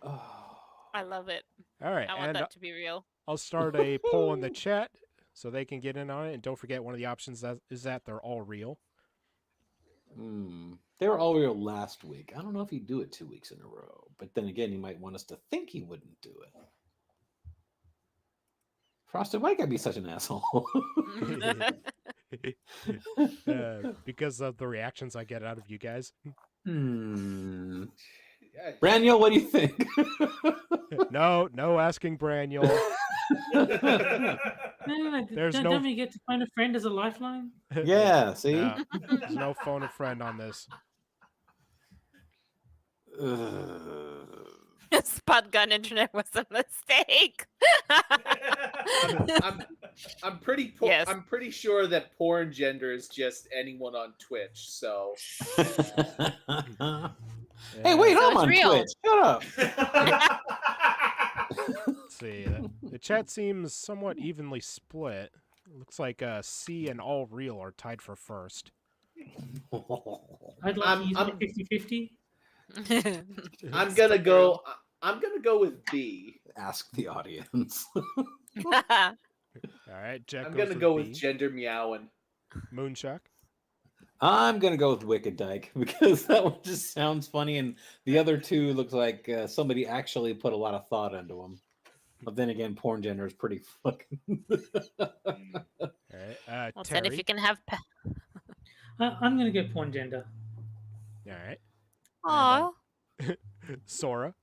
Oh. I love it. All right, I want and that to be real. I'll start a poll in the chat so they can get in on it. And don't forget, one of the options is that they're all real. They were all real last week. I don't know if he'd do it 2 weeks in a row, but then again, he might want us to think he wouldn't do it. Frosted White gotta be such an asshole. Because of the reactions I get out of you guys. Braniel, what do you think? No asking Braniel. No, There's don't, no- don't we get to find a friend as a lifeline? Yeah, see? No, there's no phone a friend on this. Spot gun internet was a mistake. I'm pretty Yes. I'm pretty sure that porn gender is just anyone on Twitch. So Hey, wait, So I'm it's on real. Twitch. Shut up. Let's see. The chat seems somewhat evenly split. Looks like C and all real are tied for first. I'd like I'm- to use I'm- my 50-50. I'm gonna go with B. Ask the audience. All right, Jack. I'm goes gonna go with B. gender meowing. Moonshock. I'm gonna go with Wicked Dyke because that one just sounds funny, and the other two looks like somebody actually put a lot of thought into them. But then again, porn gender is pretty fucking. All right, Well, Terry. then if you can have I'm going to go porn gender. All right, Aw. Sora.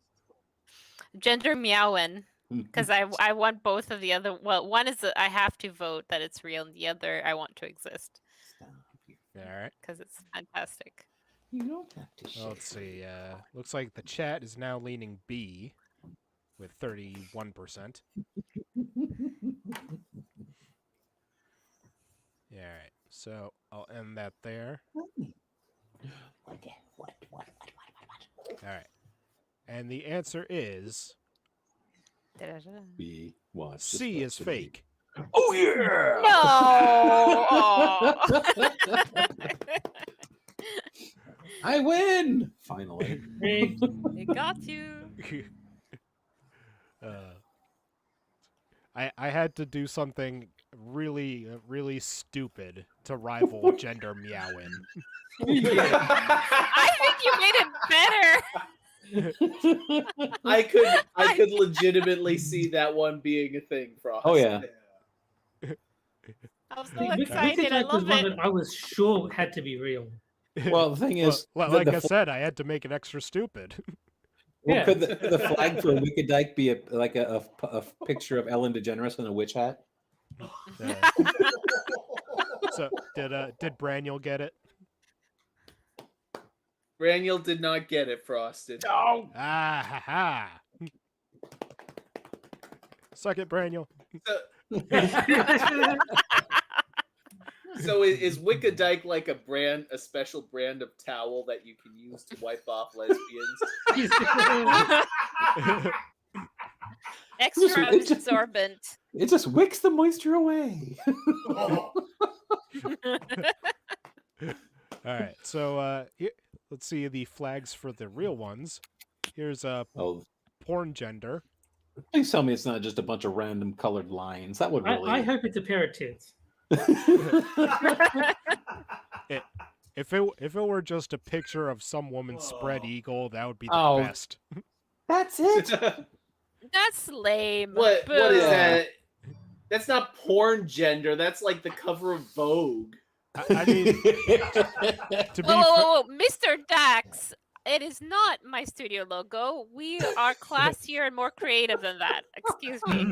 Gender meowing. Because I want both of the other. Well, one is I have to vote that it's real, and the other I want to exist All right. because it's fantastic. You don't have to. Well, let's see. Looks like the chat is now leaning B with 31%. Yeah, all right. So I'll end that there. All right. And the answer is Da-da-da. Be watch. C is fake. Oh yeah! No. I win finally. Rigged. It got you. I had to do something really stupid to rival gender meowing. I think you made it better. I could legitimately see that one being a thing, Frost. Oh yeah. I was so Wicked excited. I Dyke was love one it. that I was sure had to be real. Well, the thing is, Well, the- like the I said, I had to make it extra stupid. Well, Yeah. could the flag for Wicked Dyke be a picture of Ellen DeGeneres in a witch hat? Yeah. So did Braniel get it? Braniel did not get it, Frosted. Oh, Ah ha ha. Suck it, Braniel. So is Wickadyke like a special brand of towel that you can use to wipe off lesbians? Extra absorbent. It just wicks the moisture away. All right, so let's see the flags for the real ones. Here's a Oh, porn gender. please tell me it's not just a bunch of random colored lines. That would really. I hope it's a pair of tits. If it were just a picture of some woman's spread eagle, that would be the Oh. best. That's it. That's lame. What is Boo. that? That's not porn gender. That's like the cover of Vogue. I mean, to be Whoa, Mr. Dax. It is not my studio logo. We are classier and more creative than that. Excuse me.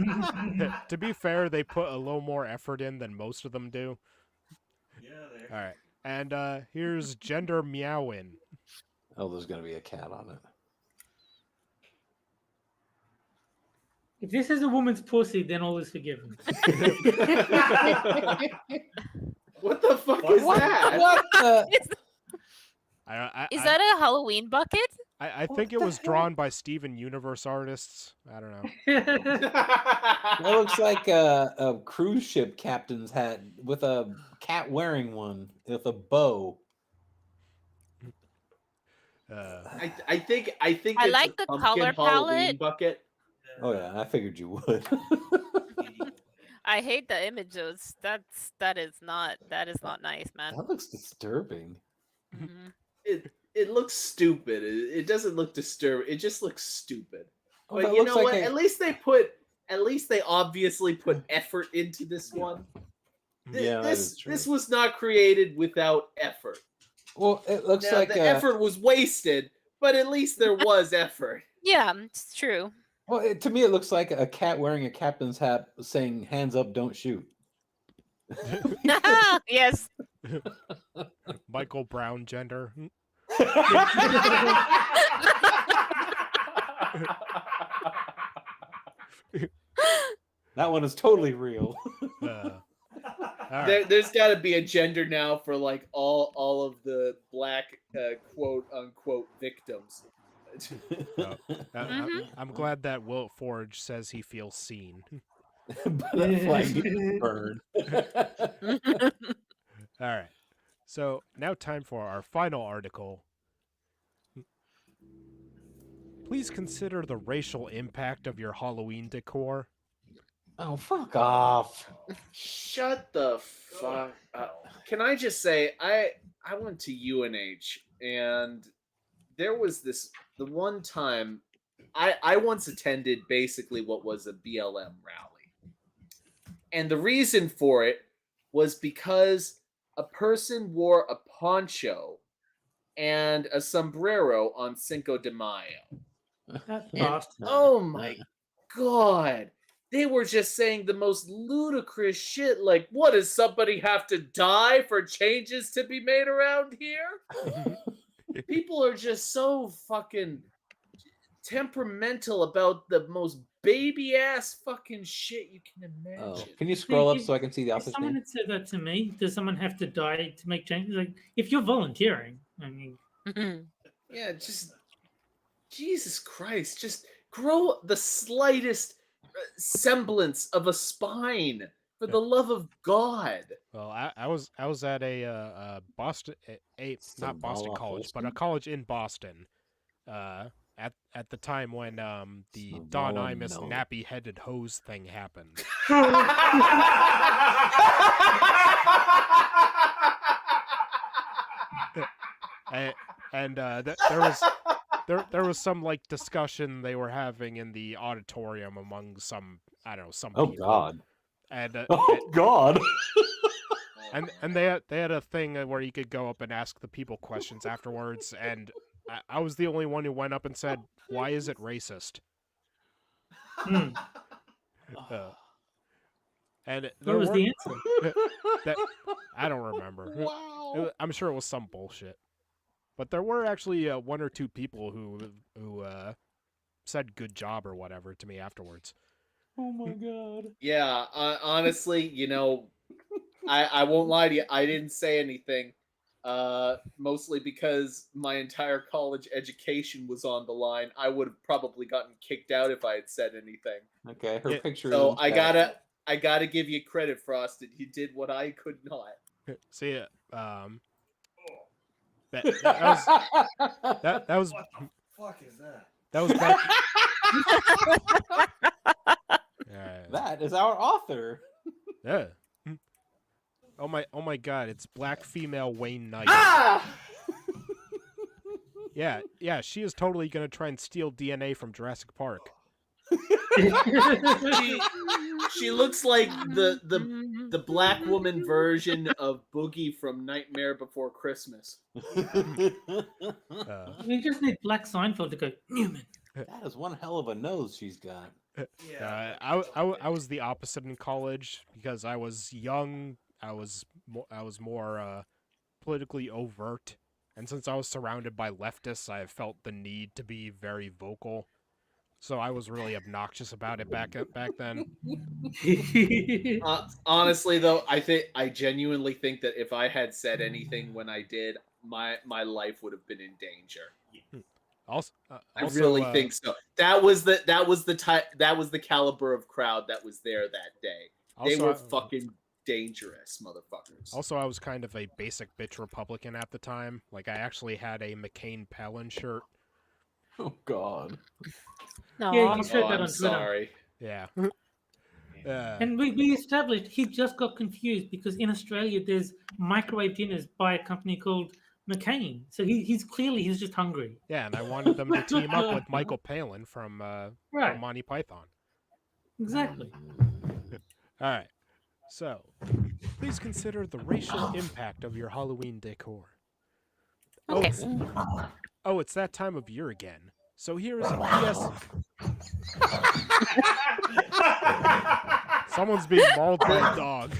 to be fair, they put a little more effort in than most of them do. Yeah, there. All right, and here's gender meowin. Oh, there's gonna be a cat on it. If this is a woman's pussy, then all is forgiven. What the fuck What? is that? What the? Is that a Halloween bucket? I What think it the was hell? drawn by Steven Universe artists. I don't know. That looks like a cruise ship captain's hat with a cat wearing one with a bow. I think it's like a the pumpkin color Halloween palette. bucket. Oh yeah, I figured you would. I hate the images. That is not nice, man. That looks disturbing. Mhm. It looks stupid. It doesn't look disturbing. It just looks stupid. Oh, But that you looks know like what? At least they obviously put effort into this one. Yeah, that is true. This was not created without effort. Well, it looks Now, like the effort was wasted, but at least there was effort. Yeah, it's true. Well, to me, it looks like a cat wearing a captain's hat saying "Hands up, don't shoot." Yes. Michael Brown gender. That one is totally real. All right. There's got to be a gender now for like all of the black quote unquote victims. I'm glad that Wilt Forge says he feels seen. But that flag needs to burn. All right. So now time for our final article. Please consider the racial impact of your Halloween decor. Oh, fuck off. Shut the fuck up. Can I just say I went to UNH and there was the one time I once attended basically what was a BLM rally. And the reason for it was because a person wore a poncho and a sombrero on Cinco de Mayo. That And, bastard. oh my god. They were just saying the most ludicrous shit like, what, does somebody have to die for changes to be made around here? People are just so fucking temperamental about the most baby ass fucking shit you can Oh, imagine. can you scroll up If- so I can see the If author's someone name? had said that to me, does someone have to die to make changes? Like, if you're volunteering, I mean, Yeah, just Jesus Christ, just grow the slightest semblance of a spine for the love of God. Well, I was at a Boston not Boston Sabala College, but a Holston? college in Boston. At the time when the Don Sabala, Imus no. nappy headed hose thing happened. There was some like discussion they were having in the auditorium among some Oh people. God. And Oh God. and they had a thing where you could go up and ask the people questions afterwards, and I was the only one who went up and said, "Why is it racist?" hmm, And what there was were, the answer? I don't remember. Wow. I'm sure it was some bullshit, but there were actually one or two people who said "good job" or whatever to me afterwards. Oh my god. Yeah, honestly, I won't lie to you. I didn't say anything, mostly because my entire college education was on the line. I would have probably gotten kicked out if I had said anything. Okay, her Yeah. picture. So is in chat. I gotta give you credit, Frosted. You did what I could not. See, that was What the fuck is that? that was back. That is our author. Yeah. Oh my God! It's black female Wayne Knight. Ah! Yeah, she is totally gonna try and steal DNA from Jurassic Park. She looks like the black woman version of Boogie from Nightmare Before Christmas. We just need Black Seinfeld to go, Newman. That is one hell of a nose she's got. Yeah. I was the opposite in college because I was young. I was more politically overt, and since I was surrounded by leftists, I felt the need to be very vocal. So I was really obnoxious about it back then. Honestly, though, I genuinely think that if I had said anything when I did, my life would have been in danger. Also, I really think so. That was the caliber of crowd that was there that day. They were fucking dangerous, motherfuckers. Also, I was kind of a basic bitch Republican at the time. Like, I actually had a McCain Palin shirt. Oh God. Yeah, No. you said that I'm on Twitter. sorry. Yeah. And we established he just got confused because in Australia there's microwave dinners by a company called McCain. So he's just hungry. Yeah, and I wanted them to team up with Michael Palin from Right. Monty Python. Exactly. All right. So, please consider the racial impact of your Halloween decor. Okay. Oh, it's that time of year again. So here is a PS. Someone's being mauled by a dog.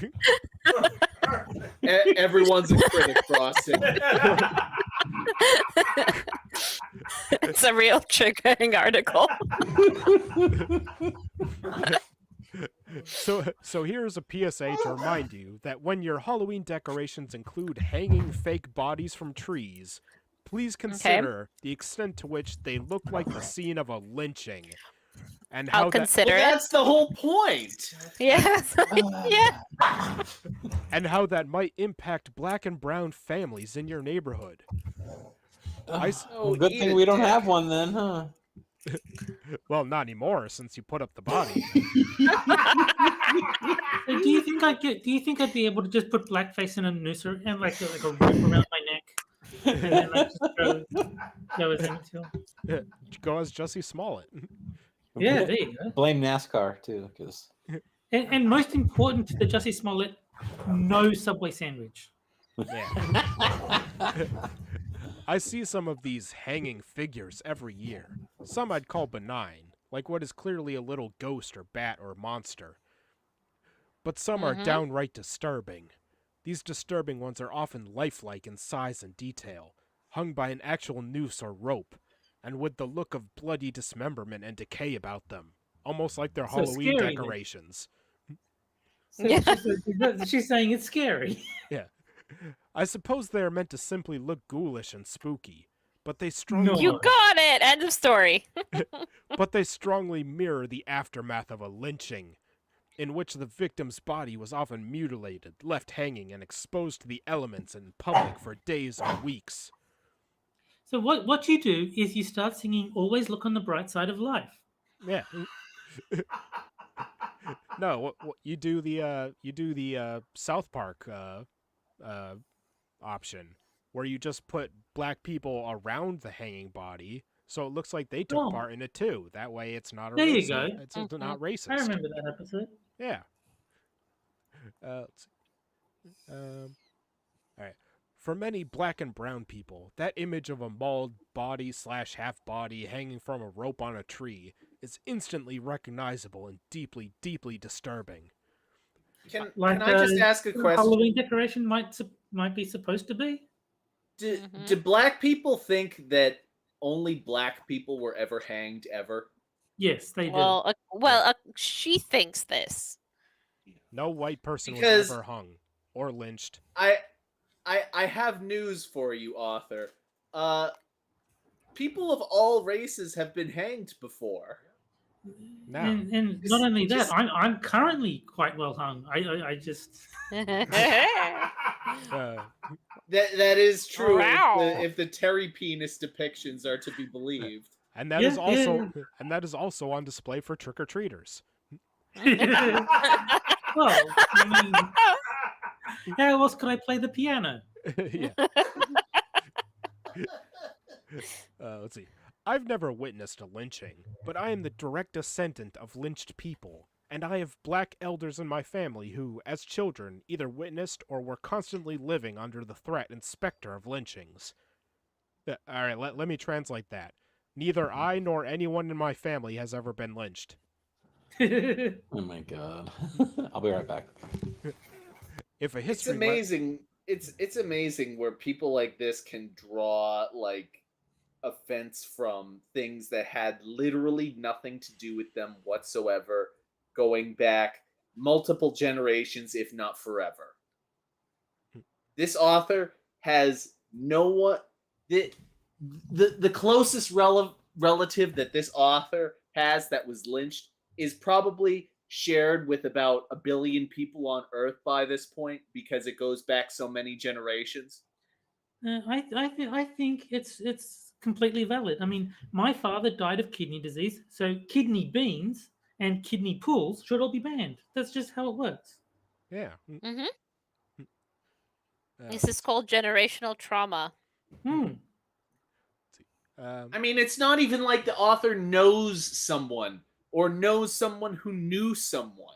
Everyone's a critic, Frosting. It's a real triggering article. So here's a PSA to remind you that when your Halloween decorations include hanging fake bodies from trees, please consider the extent to which they look like the scene of a lynching. And how I'll consider Well, it. that's the whole point. Yes. Yeah. and how that might impact black and brown families in your neighborhood. Well, good thing we don't have one then, huh? Well, not anymore since you put up the body. So do you think I'd be able to just put blackface in a noose and like a rope around my neck? And then like just go as Emmett Till? Go as Jussie Smollett. Yeah, there you go. Blame NASCAR too, because And most important to the Jussie Smollett, no Subway sandwich. Yeah. I see some of these hanging figures every year. Some I'd call benign, like what is clearly a little ghost or bat or monster. But some are downright disturbing. These disturbing ones are often lifelike in size and detail, hung by an actual noose or rope, and with the look of bloody dismemberment and decay about them, almost like they're So Halloween scary, then. decorations. So she's saying it's scary. Yeah. I suppose they are meant to simply look ghoulish and spooky, but they strongly You got it. End of story. mirror the aftermath of a lynching, in which the victim's body was often mutilated, left hanging, and exposed to the elements in public for days or weeks. So what you do is you start singing "Always Look on the Bright Side of Life." Yeah. No, what you do the South Park option, where you just put black people around the hanging body, so it looks like they took part in it too. That way, it's not a There you racist. go. It's not racist. I remember that episode. Yeah. Let's see. All right. For many black and brown people, that image of a mauled body / half body hanging from a rope on a tree is instantly recognizable and deeply, deeply disturbing. Can Like I just ask a question? Halloween decoration might be supposed to be. Do black people think that only black people were ever hanged ever? Yes, they do. Well, she thinks this. No white person Because- was ever hung or lynched. I have news for you, author. People of all races have been hanged before. No. And not only that, just- I'm currently quite well hung. I just Uh, That is true Wow. if the Terry penis depictions are to be believed. and that Yeah, is also yeah. and that is also on display for trick or treaters. well, I mean, how else could I play the piano? Yeah. Let's see. I've never witnessed a lynching, but I am the direct descendant of lynched people, and I have black elders in my family who, as children, either witnessed or were constantly living under the threat and specter of lynchings. Alright, let me translate that. Neither I nor anyone in my family has ever been lynched. Oh my god. I'll be right back. If a It's history amazing. It's amazing where people like this can draw like offense from things that had literally nothing to do with them whatsoever, going back multiple generations, if not forever. This author has no one. The closest relative that this author has that was lynched is probably shared with about 1 billion people on Earth by this point because it goes back so many generations. I think it's completely valid. I mean, my father died of kidney disease, so kidney beans and kidney pools should all be banned. That's just how it works. Yeah. Mhm. Uh, This is called generational trauma. Hmm. I mean, it's not even like the author knows someone or knows someone who knew someone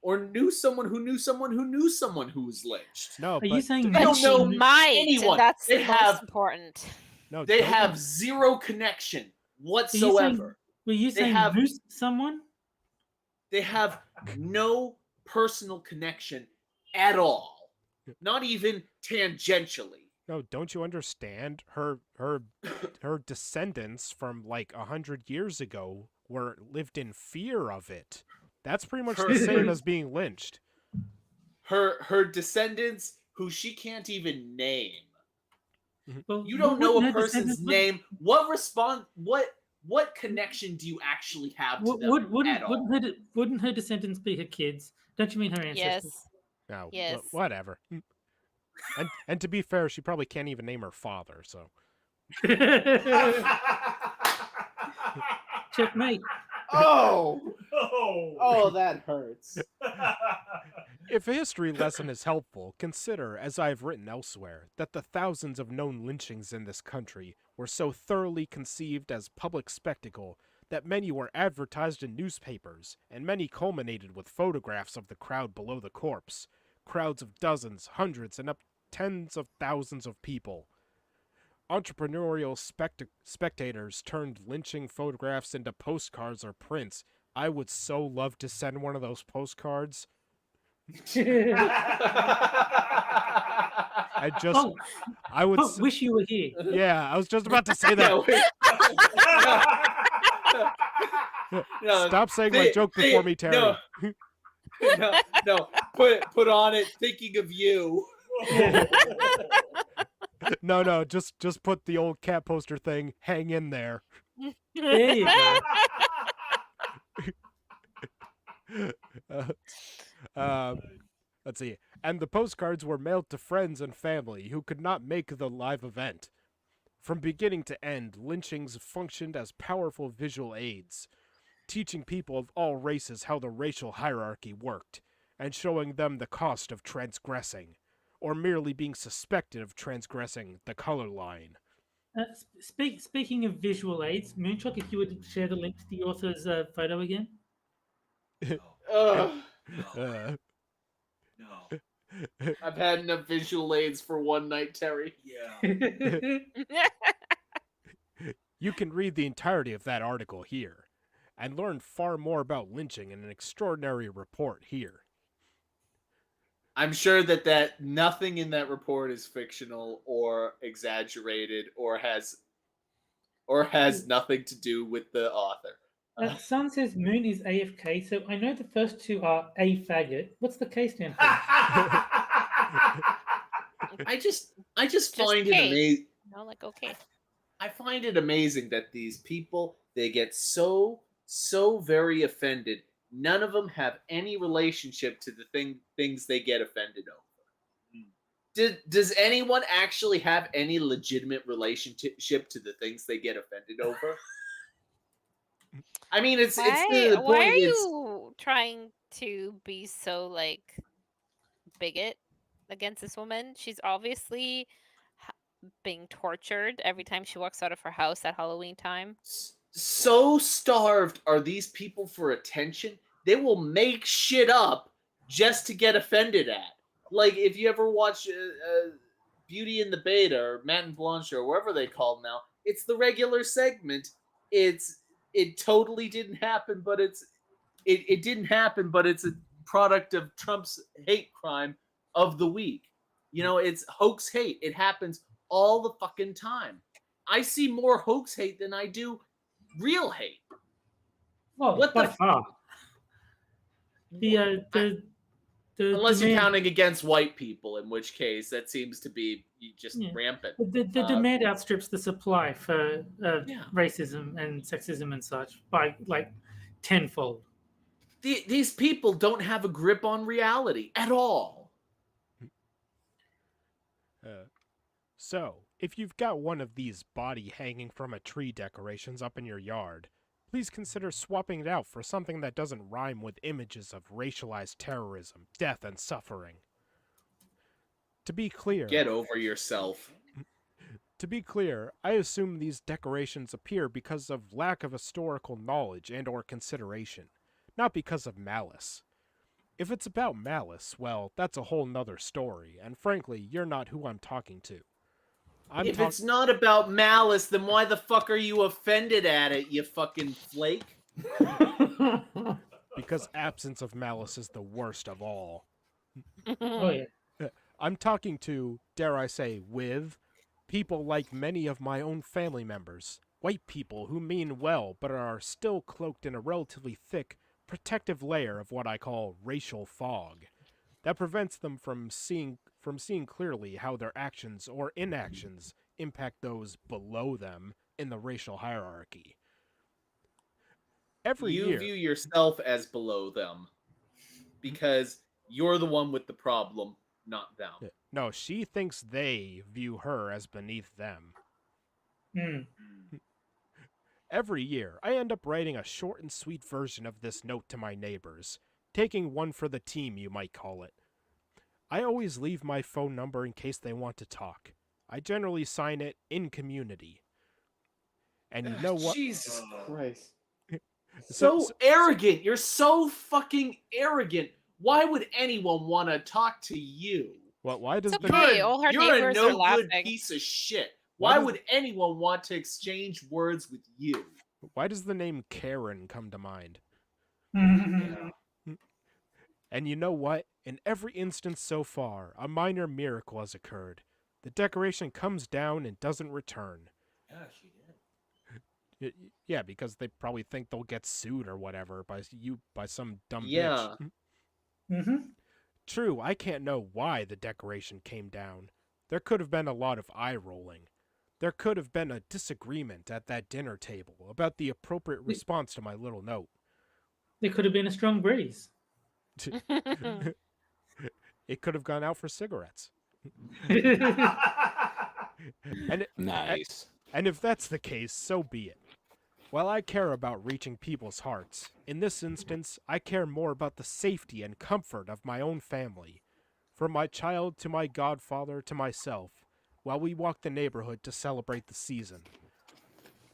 or knew someone who knew someone who knew someone who was lynched. no, Are you saying I And don't she know might, anyone. and that's They most have- important. no, They don't- have zero connection Are you whatsoever. were you They saying have- noose someone? They have no personal connection at all. Not even tangentially. No, don't you understand? Her descendants from like 100 years ago lived in fear of it. That's pretty much the same as being lynched. Her descendants who she can't even name. Well, You don't know wouldn't a her person's descendants- name. What connection do you actually have to them at all? Wouldn't her descendants be her kids? Don't you mean her ancestors? Yes. No, Yes. whatever. And to be fair, she probably can't even name her father. So Checkmate. Oh, that hurts. if a history lesson is helpful, consider, as I have written elsewhere, that the thousands of known lynchings in this country were so thoroughly conceived as public spectacle that many were advertised in newspapers, and many culminated with photographs of the crowd below the corpse, crowds of dozens, hundreds, and up tens of thousands of people. Entrepreneurial spectators turned lynching photographs into postcards or prints. I would so love to send one of those postcards. Oh, I would. wish you were here. Yeah, I was just about to say that. No, Stop saying my joke before me, Terry. No. Put on it. Thinking of you. No, just put the old cat poster thing. Hang in there. There you go. Let's see. And the postcards were mailed to friends and family who could not make the live event. From beginning to end, lynchings functioned as powerful visual aids, teaching people of all races how the racial hierarchy worked, and showing them the cost of transgressing, or merely being suspected of transgressing the color line. Speaking of visual aids, Moonshock, if you would share the link to the author's photo again. Ugh. Uh, No. I've had enough visual aids for one night, Terry. Yeah. You can read the entirety of that article here, and learn far more about lynching in an extraordinary report here. I'm sure that nothing in that report is fictional or exaggerated or has nothing to do with the author. Sun says Moon is AFK, so I know the first two are a faggot. What's the K stand for? I just Just find it K. amazing. No, like okay. I find it amazing that these people, they get so very offended. None of them have any relationship to the things they get offended over. Does anyone actually have any legitimate relationship to the things they get offended over? I mean, it's to the Why point. are It's you trying to be so like bigot against this woman? She's obviously being tortured every time she walks out of her house at Halloween time. so starved are these people for attention, they will make shit up just to get offended at. Like, if you ever watch Beauty and the Beta or Matt and Blanche or wherever they call them now, it's the regular segment. It totally didn't happen, but it didn't happen, but it's a product of Trump's hate crime of the week. You know, it's hoax hate. It happens all the fucking time. I see more hoax hate than I do real hate. Well, What by the far. The Unless you're demand, counting against white people, in which case that seems to be just Yeah. rampant. the demand outstrips the supply for Yeah. racism and sexism and such by like tenfold. These people don't have a grip on reality at all. So, if you've got one of these body hanging from a tree decorations up in your yard, please consider swapping it out for something that doesn't rhyme with images of racialized terrorism, death, and suffering. To be clear, Get over yourself. I assume these decorations appear because of lack of historical knowledge and or consideration, not because of malice. If it's about malice, well, that's a whole nother story, and frankly, you're not who I'm talking to. If it's not about malice, then why the fuck are you offended at it, you fucking flake? Because absence of malice is the worst of all. Oh yeah. I'm talking to, dare I say, with people like many of my own family members, white people who mean well but are still cloaked in a relatively thick, protective layer of what I call racial fog that prevents them from seeing clearly how their actions or inactions impact those below them in the racial hierarchy. Every You year, view yourself as below them because you're the one with the problem, not them. no, she thinks they view her as beneath them. Hmm. Every year, I end up writing a short and sweet version of this note to my neighbors, taking one for the team, you might call it. I always leave my phone number in case they want to talk. I generally sign it in community. And you know what? Jesus Christ. So- So arrogant. You're so fucking arrogant. Why would anyone want to talk to you? Why does It's the okay. all her You're a neighbors no are good laughing. piece of shit. Why Why does- would anyone want to exchange words with you? why does the name Karen come to mind? And you know what? In every instance so far, a minor miracle has occurred. The decoration comes down and doesn't return. Yeah, she did. Yeah, because they probably think they'll get sued or whatever by some dumb Yeah. bitch. Mm-hmm. True, I can't know why the decoration came down. There could have been a lot of eye rolling. There could have been a disagreement at that dinner table about the appropriate response to my little note. There could have been a strong breeze. It could have gone out for cigarettes. And Nice. And if that's the case, so be it. While I care about reaching people's hearts, in this instance, I care more about the safety and comfort of my own family. From my child to my godfather to myself, while we walk the neighborhood to celebrate the season.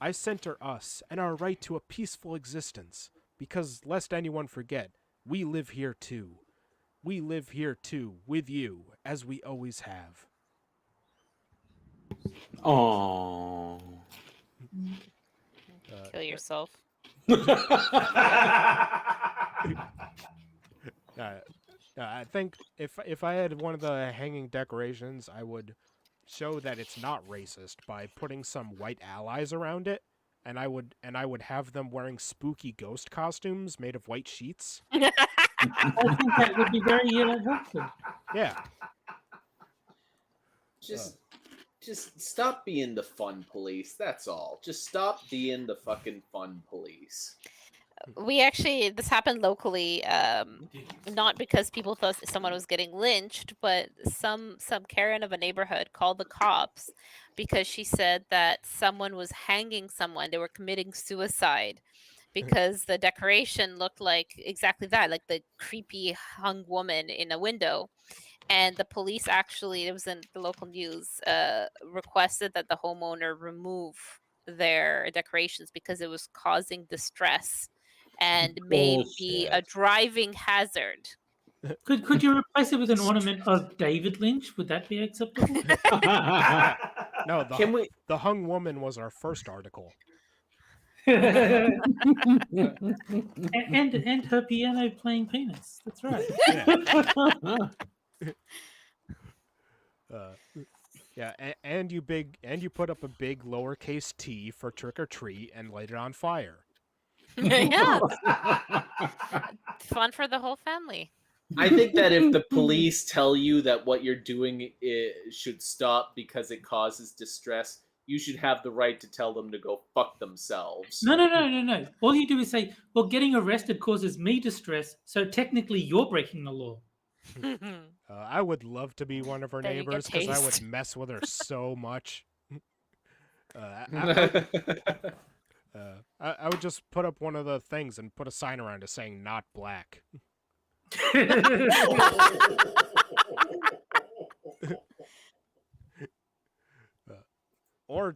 I center us and our right to a peaceful existence, because lest anyone forget, we live here too. We live here too, with you, as we always have. Oh. Kill yourself. I think if I had one of the hanging decorations, I would show that it's not racist by putting some white allies around it and I would have them wearing spooky ghost costumes made of white sheets. I think that would be very helpful. Yeah. Just stop being the fun police. That's all. Just stop being the fucking fun police. We actually, this happened locally, not because people thought someone was getting lynched, but some Karen of a neighborhood called the cops because she said that someone was hanging someone. They were committing suicide because the decoration looked like exactly that, like the creepy hung woman in a window. And the police actually, it was in the local news, requested that the homeowner remove their decorations because it was causing distress and may be a Bullshit. driving hazard. Could you replace it with an ornament of David Lynch? Would that be acceptable? No, Can we? the hung woman was our first article. and her piano playing penis. That's right. Yeah, and you put up a big lowercase t for trick or treat and light it on fire. Yeah, fun for the whole family. I think that if the police tell you that what you're doing should stop because it causes distress, you should have the right to tell them to go fuck themselves. No. All you do is say, well, getting arrested causes me distress, so technically you're breaking the law. I would love to be one of her There you go, neighbors because I would taste. mess with her so much. I would just put up one of the things and put a sign around it saying "not black," or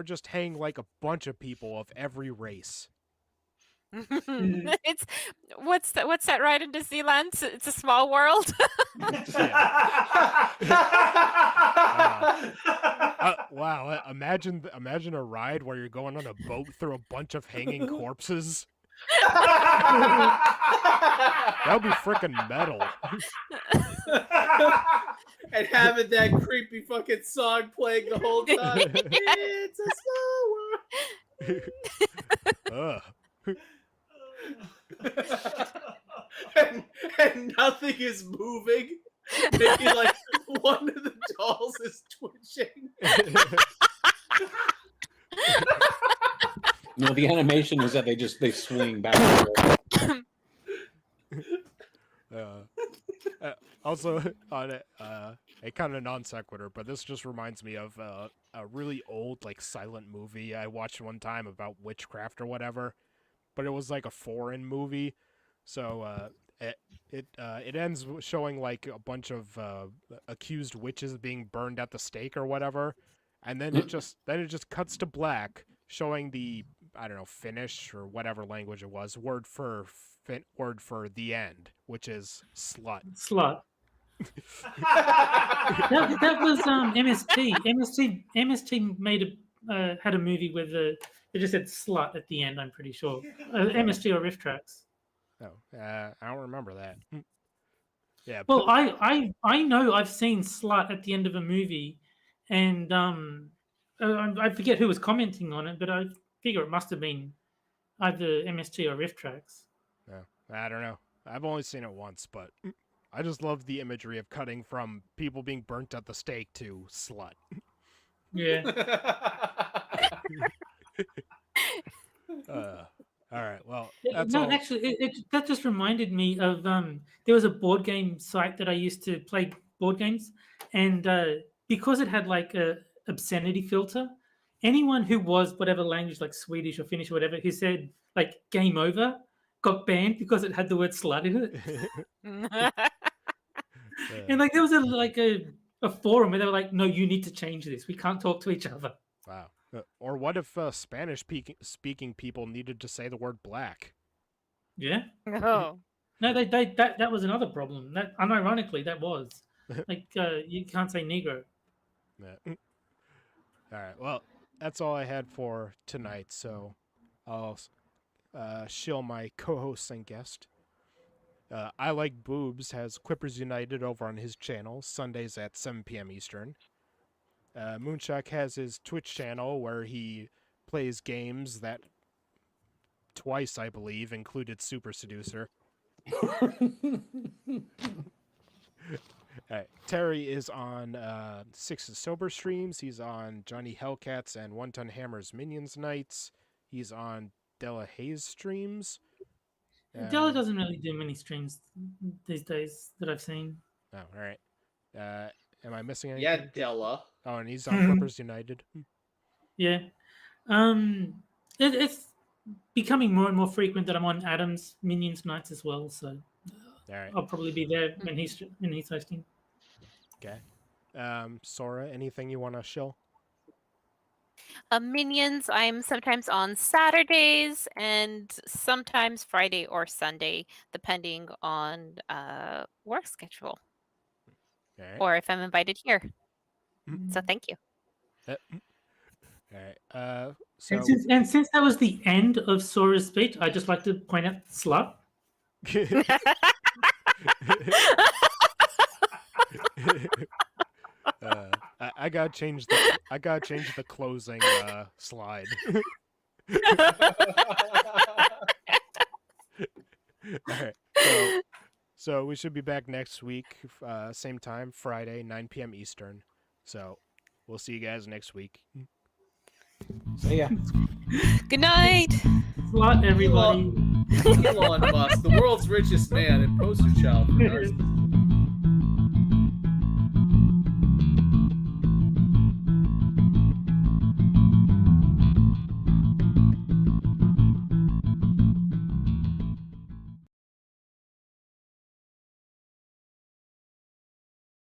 just hang like a bunch of people of every race. It's what's that ride in Disneyland? It's a small world. Wow! Imagine a ride where you're going on a boat through a bunch of hanging corpses. That would be freaking metal. And having that creepy fucking song playing the whole time. It's a slow Ugh. and nothing is moving. Maybe like one of the dolls is twitching. No, the animation is that they swing back and forth. Also, on a kind of non sequitur, but this just reminds me of a really old like silent movie I watched one time about witchcraft or whatever, but it was like a foreign movie, so it ends showing like a bunch of accused witches being burned at the stake or whatever, and then it just cuts to black, showing the, I don't know, Finnish or whatever language it was, word for the end, which is slut. Slut. that was MST. MST made had a movie with it just said slut at the end. I'm pretty sure MST or Riff Tracks. Oh, I don't remember that. Yeah. Well, I know I've seen slut at the end of a movie, and I forget who was commenting on it, but I figure it must have been either MST or Riff Tracks. No, I don't know. I've only seen it once, but I just love the imagery of cutting from people being burnt at the stake to slut. Yeah. All right. Well, actually, that just reminded me of there was a board game site that I used to play board games, and because it had like a obscenity filter, anyone who was whatever language, like Swedish or Finnish or whatever, who said like "game over" got banned because it had the word "slut" in it. And like there was a forum where they were like, "No, you need to change this. We can't talk to each other." Wow. Or what if Spanish speaking people needed to say the word black? Yeah. Oh. No, that was another problem. That unironically, that was like you can't say Negro. Yeah. All right. Well, that's all I had for tonight. So I'll shill my co-host and guest. I Like Boobs has Quippers United over on his channel, Sundays at 7 p.m. Eastern. Moonshock has his Twitch channel where he plays games that twice, I believe, included Super Seducer. Terry is on Six is Sober streams. He's on Johnny Hellcats and One Ton Hammer's Minions Nights. He's on Della Hayes streams. Della doesn't really do many streams these days that I've seen. Oh, all right. Am I missing anything? Yeah, Della. Oh, and he's on Clippers United. Yeah. It's becoming more and more frequent that I'm on Adam's Minions Nights as well, so All right. I'll probably be there when he's hosting. Okay. Sora, anything you want to shill? Minions, I'm sometimes on Saturdays and sometimes Friday or Sunday, depending on work schedule All right. or if I'm invited here. Mhm. So thank you. All right. So And since that was the end of Sora's speech, I'd just like to point out slut. I gotta change the closing slide. All right. So we should be back next week, same time, Friday, 9 p.m. Eastern. So we'll see you guys next week. So yeah. Good night. Slut, everybody. Elon Musk, the world's richest man and poster child for narcissism.